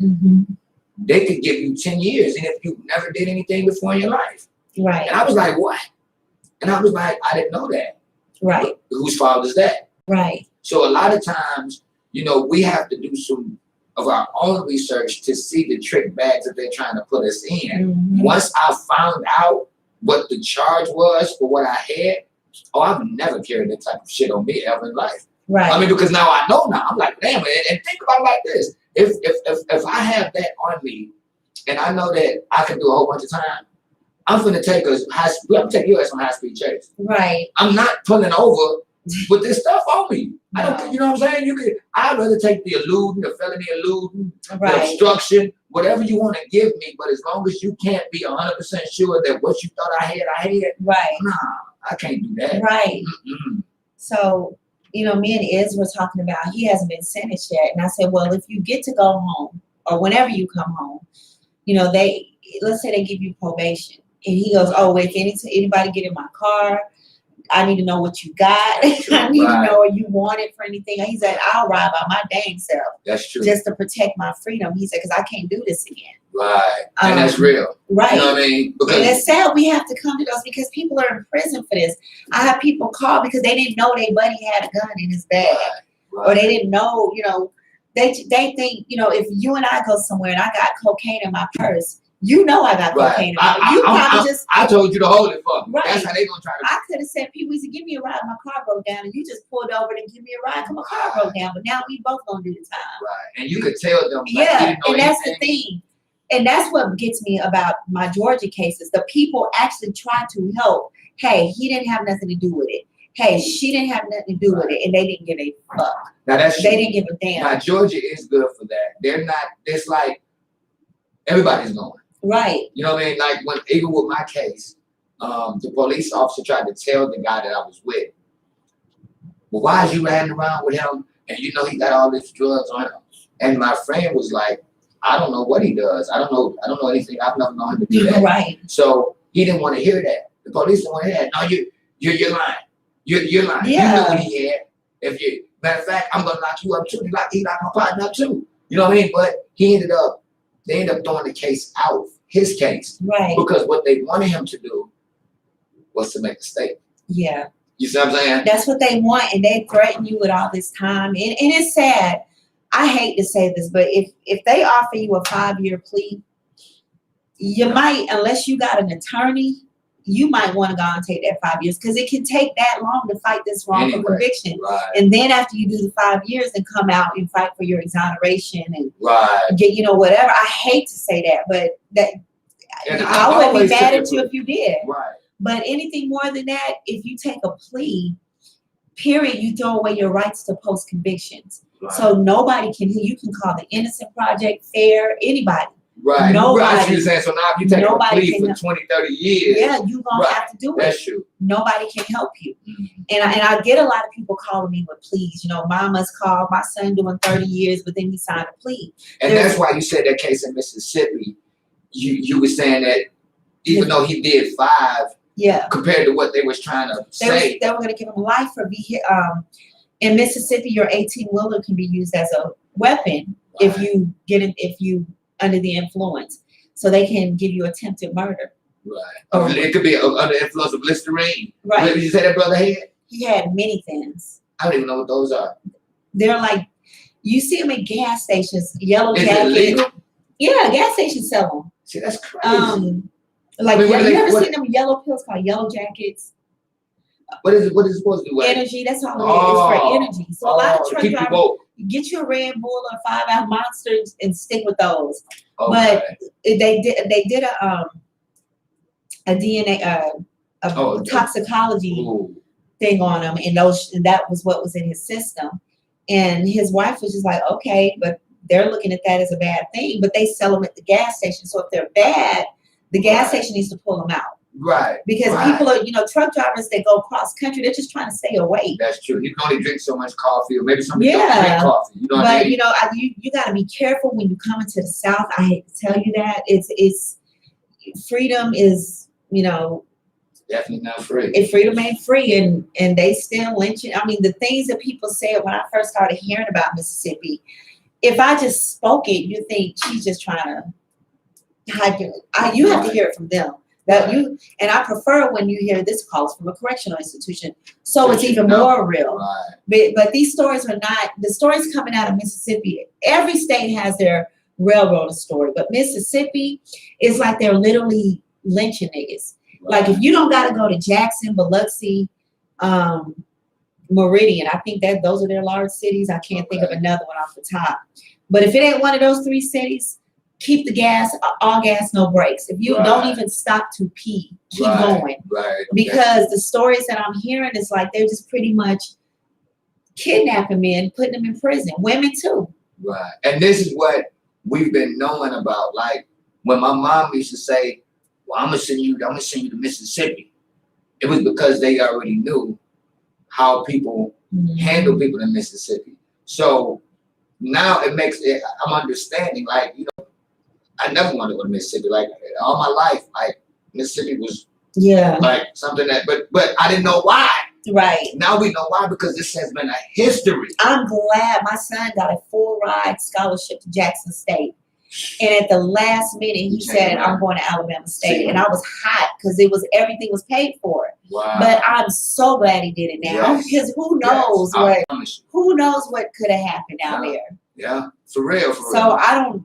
B: they could give you 10 years, and if you never did anything before in your life."
C: Right.
B: And I was like, "What?" And I was like, "I didn't know that."
C: Right.
B: Whose fault is that?
C: Right.
B: So a lot of times, you know, we have to do some of our own research to see the trick bags that they're trying to put us in. Once I found out what the charge was for what I had, I've never carried that type of shit on me ever in life.
C: Right.
B: I mean, because now I know now. I'm like, damn, and think about it like this. If I have that on me and I know that I can do a whole bunch of time, I'm gonna take I'm gonna take your ass on high-speed chase.
C: Right.
B: I'm not pulling over with this stuff on me. I don't, you know what I'm saying? I'd rather take the eluding, the felony eluding, the obstruction, whatever you want to give me, but as long as you can't be 100% sure that what you thought I had, nah, I can't do that.
C: Right.
B: Mm-mm.
C: So, you know, me and Iz were talking about he hasn't been sentenced yet. And I said, well, if you get to go home or whenever you come home, you know, let's say they give you probation. And he goes, oh, if anybody get in my car, I need to know what you got. I need to know what you want it for anything. He said, I'll ride by my dang self.
B: That's true.
C: Just to protect my freedom. He said, because I can't do this again.
B: Right. And that's real.
C: Right.
B: You know what I mean? Because
C: and it's sad we have to come to those because people are in prison for this. I have people call because they didn't know their buddy had a gun in his bag. Right. Or they didn't know, you know, they think, you know, if you and I go somewhere and I got cocaine in my purse, you know I got cocaine in my purse.
B: I told you to hold it for me.
C: Right.
B: That's how they gonna try to.
C: I could have said, Pee Weezy, give me a ride. My car broke down, and you just pulled over and give me a ride because my car broke down. But now we both gonna do the time.
B: Right. And you could tell them. Like,
C: yeah, and that's the thing. And that's what gets me about my Georgia cases. The people actually try to help. Hey, he didn't have nothing to do with it. Hey, she didn't have nothing to do with it, and they didn't give a fuck.
B: Now that's
C: they didn't give a damn.
B: Now Georgia is good for that. They're not. It's like everybody's going.
C: Right.
B: You know what I mean? Like even with my case, the police officer tried to tell the guy that I was with, well, why is you riding around with him? And you know he got all these drugs on him. And my friend was like, I don't know what he does. I don't know anything. I've never known him to do that.
C: Right.
B: So he didn't want to hear that. The police didn't want to hear that. No, you're lying. You're lying.
C: Yeah.
B: You know what he had. Matter of fact, I'm gonna lock you up too. He locked my partner up too. You know what I mean? But they ended up throwing the case out, his case.
C: Right.
B: Because what they wanted him to do was to make a statement.
C: Yeah.
B: You see what I'm saying?
C: That's what they want, and they threaten you with all this time. And it's sad. I hate to say this, but if they offer you a 5-year plea, you might, unless you got an attorney, you might want to go and take that 5 years because it can take that long to fight this wrongful conviction.
B: Right.
C: And then after you do the 5 years and come out and fight for your exoneration and
B: right.
C: get, whatever. I hate to say that, but I wouldn't be mad at you if you did.
B: Right.
C: But anything more than that, if you take a plea, period, you throw away your rights to post convictions. Right. So nobody can, you can call the Innocent Project, FAIR, anybody.
B: Right.
C: Nobody.
B: Saying, so now if you take a plea for 20, 30 years.
C: Yeah, you're going to have to do it.
B: That's true.
C: Nobody can help you. Mm-hmm. And I get a lot of people calling me with pleas. Mama's called, my son doing 30 years, but then he signed a plea.
B: And that's why you said that case in Mississippi, you were saying that even though he did 5, compared to what they was trying to say.
C: They were going to give him life for in Mississippi, your 18-wheeler can be used as a weapon if you under the influence. So they can give you attempted murder.
B: Right. It could be under the influence of Listerine.
C: Right.
B: What did you say that brother had?
C: He had many things.
B: I don't even know what those are.
C: They're like, you see them at gas stations, yellow jackets.
B: Is it legal?
C: Yeah, gas stations sell them.
B: See, that's crazy.
C: Like, you ever seen them yellow pills called yellow jackets?
B: What is it supposed to do?
C: Energy. That's all it is. It's for energy. So a lot of truck drivers,
B: get
C: you a Red Bull or 5-hour Monster and stick with those.
B: Okay.
C: But they did a DNA toxicology thing on him, and that was what was in his system. And his wife was just like, okay, but they're looking at that as a bad thing. But they sell them at the gas station. So if they're bad, the gas station needs to pull them out.
B: Right.
C: Because people are, truck drivers that go cross country, they're just trying to stay awake.
B: That's true. You can only drink so much coffee, or maybe somebody don't drink coffee. You know what I mean?
C: You got to be careful when you come into the South. I hate to tell you that it's freedom is,
B: definitely not free.
C: Freedom ain't free, and they still lynching. I mean, the things that people said when I first started hearing about Mississippi, if I just spoke it, you think she's just trying to hype it. You have to hear it from them. And I prefer when you hear this calls from a correctional institution, so it's even more real.
B: Right.
C: But these stories are not the stories coming out of Mississippi. Every state has their railroad story, but Mississippi is like they're literally lynching niggas. Right. Like if you don't got to go to Jackson, Biloxi, Meridian, I think that those are their large cities. I can't think of another one off the top. But if it ain't one of those 3 cities, keep the gas, all gas, no brakes. If you don't even stop to pee, keep going.
B: Right.
C: Because the stories that I'm hearing is like they're just pretty much kidnapping men, putting them in prison. Women too.
B: Right. And this is what we've been knowing about. Like when my mom used to say, well, I'm gonna send you to Mississippi. It was because they already knew how people handle people in Mississippi. So now I'm understanding, like, I never wanted to go to Mississippi. Like all my life, like Mississippi was like something that, but I didn't know why.
C: Right.
B: Now we know why, because this has been a history.
C: I'm glad my son got a full ride scholarship to Jackson State. And at the last minute, he said, I'm going to Alabama State. And I was hot because everything was paid for.
B: Wow.
C: But I'm so glad he did it now, because who knows what could have happened out there.
B: Yeah, for real.
C: So I don't,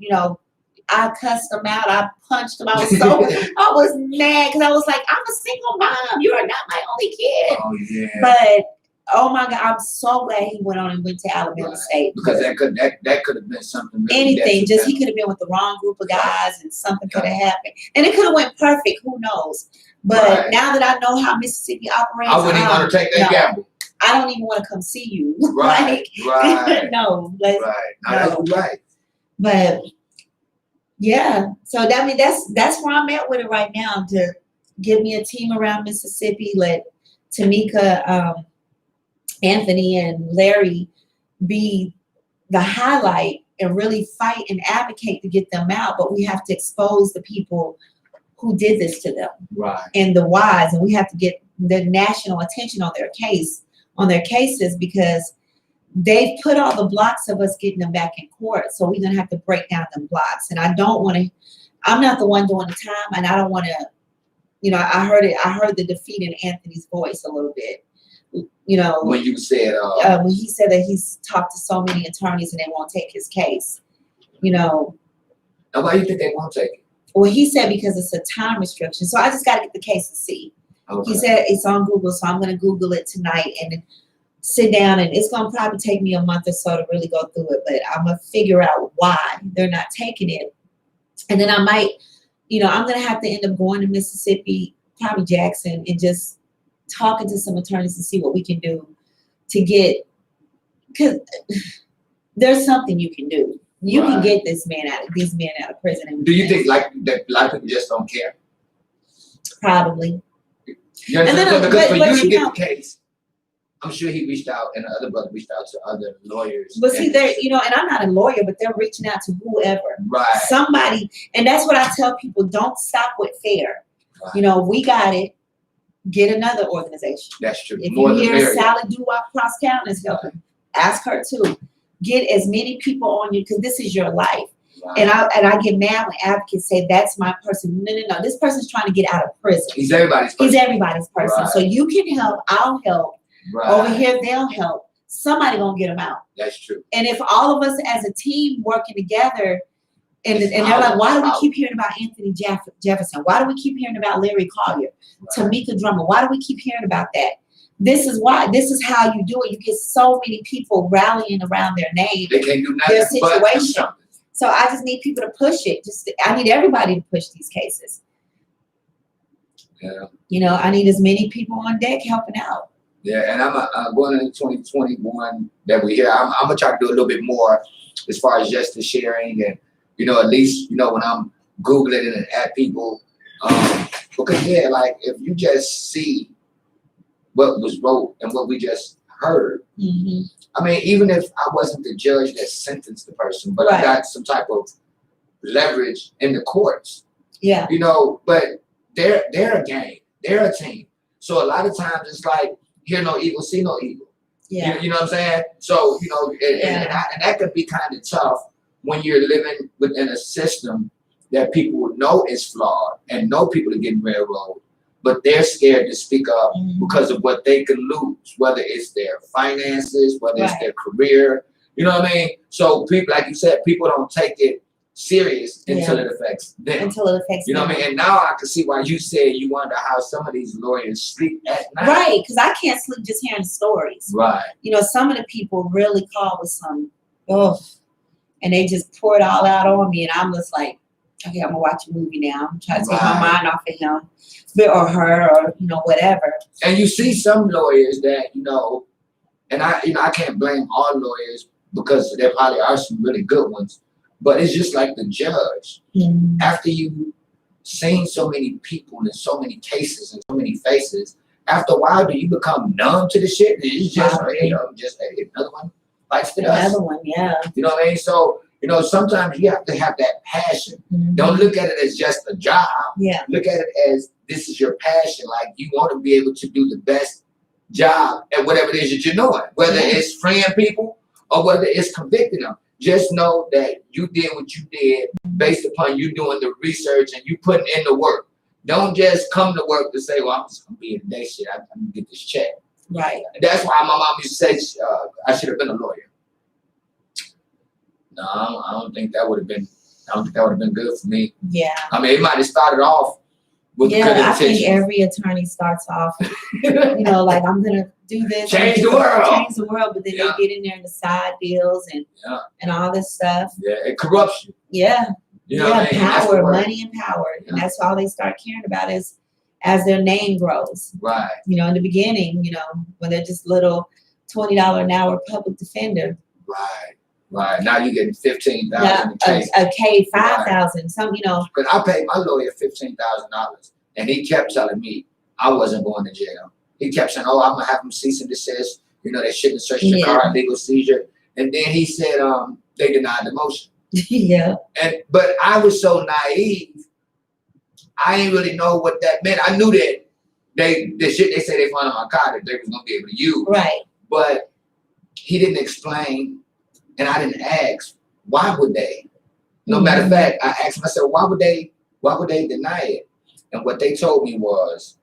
C: I cussed him out. I punched him. I was mad because I was like, I'm a single mom. You are not my only kid.
B: Oh yeah.
C: But oh my God, I'm so glad he went on and went to Alabama State.
B: Because that could have been something. Really
C: anything. Just he could have been with the wrong group of guys, and something could have happened. And it could have went perfect. Who knows? But now that I know how Mississippi operates,
B: I wouldn't even want to take that gamble.
C: I don't even want to come see you.
B: Right.
C: No.
B: Right.
C: But yeah, so that's where I'm at with it right now. To give me a team around Mississippi, let Tamika, Anthony, and Larry be the highlight and really fight and advocate to get them out. But we have to expose the people who did this to them, and the whys, and we have to get the national attention on their cases, because they've put all the blocks of us getting them back in court. So we're gonna have to break down them blocks. And I don't want to. I'm not the one doing the time, and I don't want to. I heard it. I heard the defeat in Anthony's voice a little bit.
B: When you said
C: when he said that he's talked to so many attorneys and they won't take his case.
B: Now, why do you think they won't take it?
C: Well, he said because it's a time restriction. So I just got to get the case and see.
B: Okay.
C: He said it's on Google, so I'm going to Google it tonight and sit down. And it's going to probably take me a month or so to really go through it. But I'm going to figure out why they're not taking it. And then I might, I'm going to have to end up going to Mississippi, probably Jackson, and just talking to some attorneys and see what we can do to get, because there's something you can do. You can get these men out of prison.
B: Do you think like that a lot of people just don't care?
C: Probably.
B: You understand?
C: And then,
B: Because for
C: but
B: you to
C: you
B: get
C: know-
B: the case, I'm sure he reached out and the other brother reached out to other lawyers.
C: But see, they're, and I'm not a lawyer, but they're reaching out to whoever.
B: Right.
C: Somebody, and that's what I tell people, don't stop with fair.
B: Right.
C: We got it. Get another organization.
B: That's true.
C: If
B: More
C: you
B: than
C: hear
B: Mary.
C: Sally Doo-Wop cross counties, ask her too. Get as many people on you, because this is your life.
B: Right.
C: And I get mad when advocates say that's my person. No. This person's trying to get out of prison.
B: He's everybody's person.
C: He's everybody's person.
B: Right.
C: So you can help. I'll help.
B: Right.
C: Over here, they'll help. Somebody gonna get them out.
B: That's true.
C: And if all of us as a team working together, and they're like, why do we keep hearing about Anthony Jefferson? Why do we keep hearing about Larry Collier, Tamika Drummer? Why do we keep hearing about that? This is why. This is how you do it. You get so many people rallying around their name,
B: They can't do nothing
C: their
B: but do
C: situation.
B: something.
C: So I just need people to push it. I need everybody to push these cases.
B: Yeah.
C: I need as many people on deck helping out.
B: Yeah, and I'm going into 2021 that we're here. I'm gonna try to do a little bit more as far as just the sharing and at least when I'm Googling and at people, because like if you just see what was wrote and what we just heard, I mean, even if I wasn't the judge that sentenced the person, but I got some type of leverage in the courts.
C: Yeah.
B: But they're a gang, they're a team. So a lot of times it's like, hear no evil, see no evil.
C: Yeah.
B: You know what I'm saying? So, and that could be kind of tough when you're living within a system that people know is flawed and know people are getting railroaded, but they're scared to speak up because of what they could lose, whether it's their finances, whether it's their career. You know what I mean? So people, like you said, people don't take it serious until it affects them.
C: Until it affects them.
B: You know what I mean? And now I can see why you said you wonder how some of these lawyers sleep at night.
C: Right, because I can't sleep just hearing stories.
B: Right.
C: Some of the people really call with some, and they just pour it all out on me, and I'm just like, okay, I'm gonna watch a movie now. I'm trying to take my mind off of him, or her, or whatever.
B: And you see some lawyers that and I can't blame all lawyers because there probably are some really good ones, but it's just like the judge. After you've seen so many people and so many cases and so many faces, after a while, do you become numb to the shit? It's just another one bites the dust.
C: Another one, yeah.
B: You know what I mean? So sometimes you have to have that passion. Don't look at it as just a job.
C: Yeah.
B: Look at it as this is your passion. Like you want to be able to do the best job at whatever it is that you're doing, whether it's freeing people or whether it's convicting them. Just know that you did what you did based upon you doing the research and you putting in the work. Don't just come to work to say, well, I'm just going to be in the day shit. I'm going to get this check.
C: Right.
B: That's why my mom used to say I should have been a lawyer. No, I don't think that would have been good for me.
C: Yeah.
B: I mean, it might have started off with good
C: I
B: intentions.
C: think every attorney starts off, like I'm gonna do this,
B: Change the world.
C: Change the world, but then they get in there and the side deals and all this stuff.
B: Yeah, it corrupts you.
C: Yeah.
B: You know what I mean?
C: Power, money and power. Yeah. And that's all they start caring about is as their name grows.
B: Right.
C: In the beginning, when they're just little $20 an hour public defender.
B: Right. Right. Now you're getting $15,000
C: a K, 5,000. Some,
B: Because I paid my lawyer $15,000, and he kept telling me I wasn't going to jail. He kept saying, "Oh, I'm gonna have him cease and desist. They shouldn't search the car, legal seizure." And then he said, they denied the motion.
C: Yeah.
B: But I was so naive. I didn't really know what that meant. I knew that the shit they say they found in my car that they was gonna be able to use.
C: Right.
B: But he didn't explain. And I didn't ask, why would they? No matter of fact, I asked myself, why would they deny it? And what they told me was,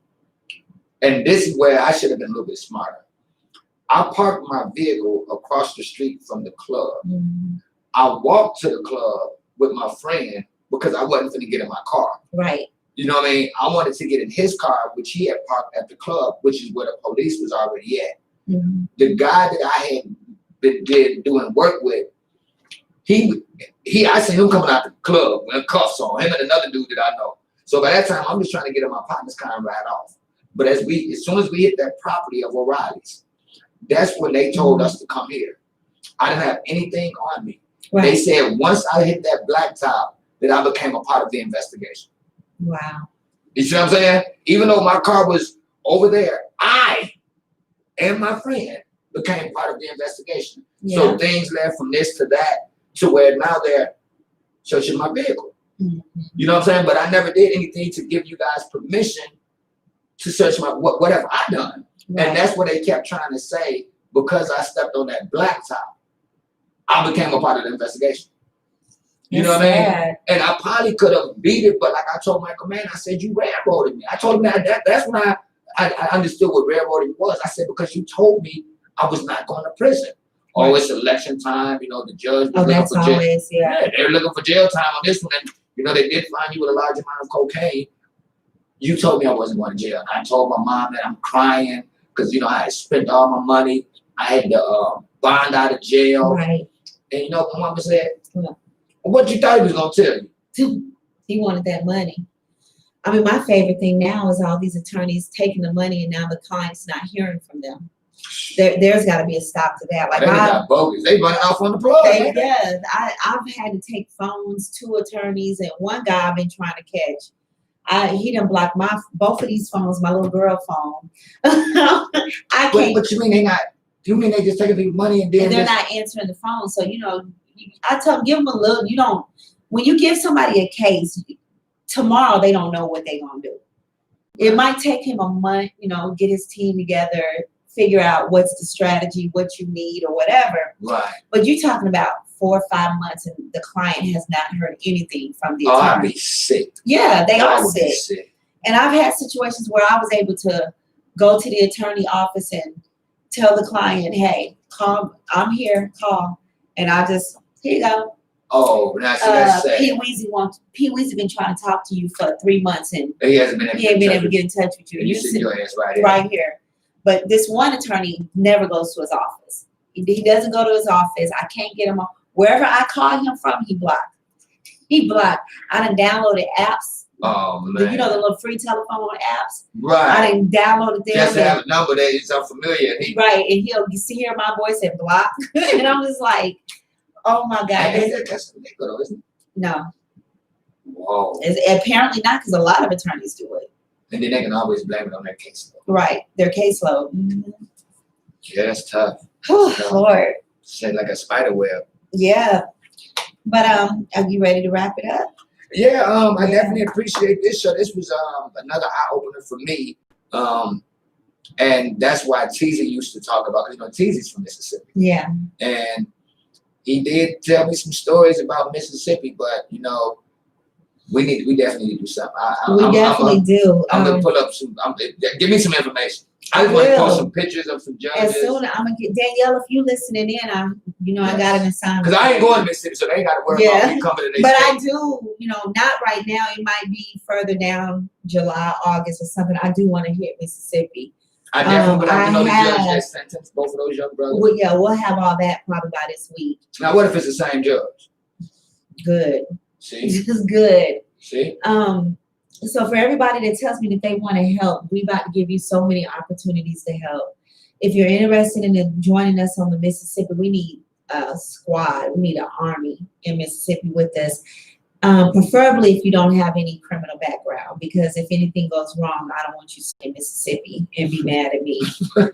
B: and this is where I should have been a little bit smarter. I parked my vehicle across the street from the club. I walked to the club with my friend because I wasn't finna get in my car.
C: Right.
B: You know what I mean? I wanted to get in his car, which he had parked at the club, which is where the police was already at.
C: Mm-hmm.
B: The guy that I had been doing work with, I seen him coming out the club with cuffs on, him and another dude that I know. So by that time, I'm just trying to get in my partner's car and ride off. But as soon as we hit that property of O'Reilly's, that's when they told us to come here. I didn't have anything on me. Right. They said once I hit that blacktop, that I became a part of the investigation.
C: Wow.
B: You see what I'm saying? Even though my car was over there, I and my friend became part of the investigation. Yeah. So things led from this to that to where now they're searching my vehicle. Mm-hmm. You know what I'm saying? But I never did anything to give you guys permission to search my whatever I done. Right. And that's what they kept trying to say, because I stepped on that blacktop, I became a part of the investigation. You know what I mean? And I probably could have beat it, but like I told Michael Mann, I said, you railroaded me. I told him that's when I understood what railroading was. I said, because you told me I was not going to prison. Right. Oh, it's election time, you know, the judge was looking for jail. Always, yeah, they were looking for jail time on this one. And, you know, they did find you with a large amount of cocaine. You told me I wasn't going to jail. And I told my mom that I'm crying because, you know, I had spent all my money. I had to bond out of jail. Right. And, you know, my mama said, what you thought he was going to tell you?
C: He wanted that money. I mean, my favorite thing now is all these attorneys taking the money and now the client's not hearing from them. There's got to be a stop to that. Like
B: they got bogus. They run off on the plug.
C: Yeah, I've had to take phones, 2 attorneys, and one guy I've been trying to catch. He done blocked both of these phones, my little girl phone. I can't.
B: But you mean they not? You mean they just taking the money and then
C: they're not answering the phone? So you know, I tell them, give them a little. You don't. When you give somebody a case, tomorrow they don't know what they're gonna do. It might take him a month, you know, get his team together, figure out what's the strategy, what you need, or whatever.
B: Right.
C: But you're talking about 4 or 5 months, and the client has not heard anything from the attorney.
B: I'd be sick.
C: Yeah, they are sick. And I've had situations where I was able to go to the attorney office and tell the client, "Hey, call. I'm here. Call." And I just, here you go.
B: Oh, that's sad.
C: P. Weezy been trying to talk to you for 3 months, and
B: he hasn't been able to
C: get in touch with you.
B: And you sit your ass
C: right here. But this one attorney never goes to his office. He doesn't go to his office. I can't get him on. Wherever I call him from, he blocked. I done downloaded apps.
B: Oh, man.
C: You know, the little free telephone apps?
B: Right.
C: I done downloaded them.
B: Just to have a number that is unfamiliar.
C: Right. And he'll hear my voice and block. And I'm just like, oh, my God.
B: That's illegal, though, isn't it?
C: No.
B: Whoa.
C: Apparently not, because a lot of attorneys do it.
B: And then they can always blame it on their caseload.
C: Right, their caseload. Mm-hmm.
B: Yeah, that's tough.
C: Lord.
B: Say like a spider web.
C: Yeah. But are you ready to wrap it up?
B: Yeah, I definitely appreciate this show. This was another eye opener for me. And that's why Teasy used to talk about, because you know Teasy's from Mississippi.
C: Yeah.
B: And he did tell me some stories about Mississippi, but you know, we definitely need to do something.
C: We definitely do.
B: I'm gonna pull up some. Give me some information. I just want to post some pictures of some judges.
C: As soon as I'm gonna get Danielle, if you listening in, I got an assignment.
B: Because I ain't going to Mississippi, so they ain't got to worry about me coming to their
C: But
B: state.
C: I do, not right now. It might be further down, July, August, or something. I do want to hit Mississippi.
B: I definitely, the judge that sentenced both of those young brothers.
C: Well, yeah, we'll have all that probably by this week.
B: Now, what if it's the same judge?
C: Good.
B: See?
C: Just good.
B: See?
C: So for everybody that tells me that they want to help, we about to give you so many opportunities to help. If you're interested in joining us on the Mississippi, we need a squad. We need an army in Mississippi with us. Preferably if you don't have any criminal background, because if anything goes wrong, I don't want you to stay in Mississippi and be mad at me.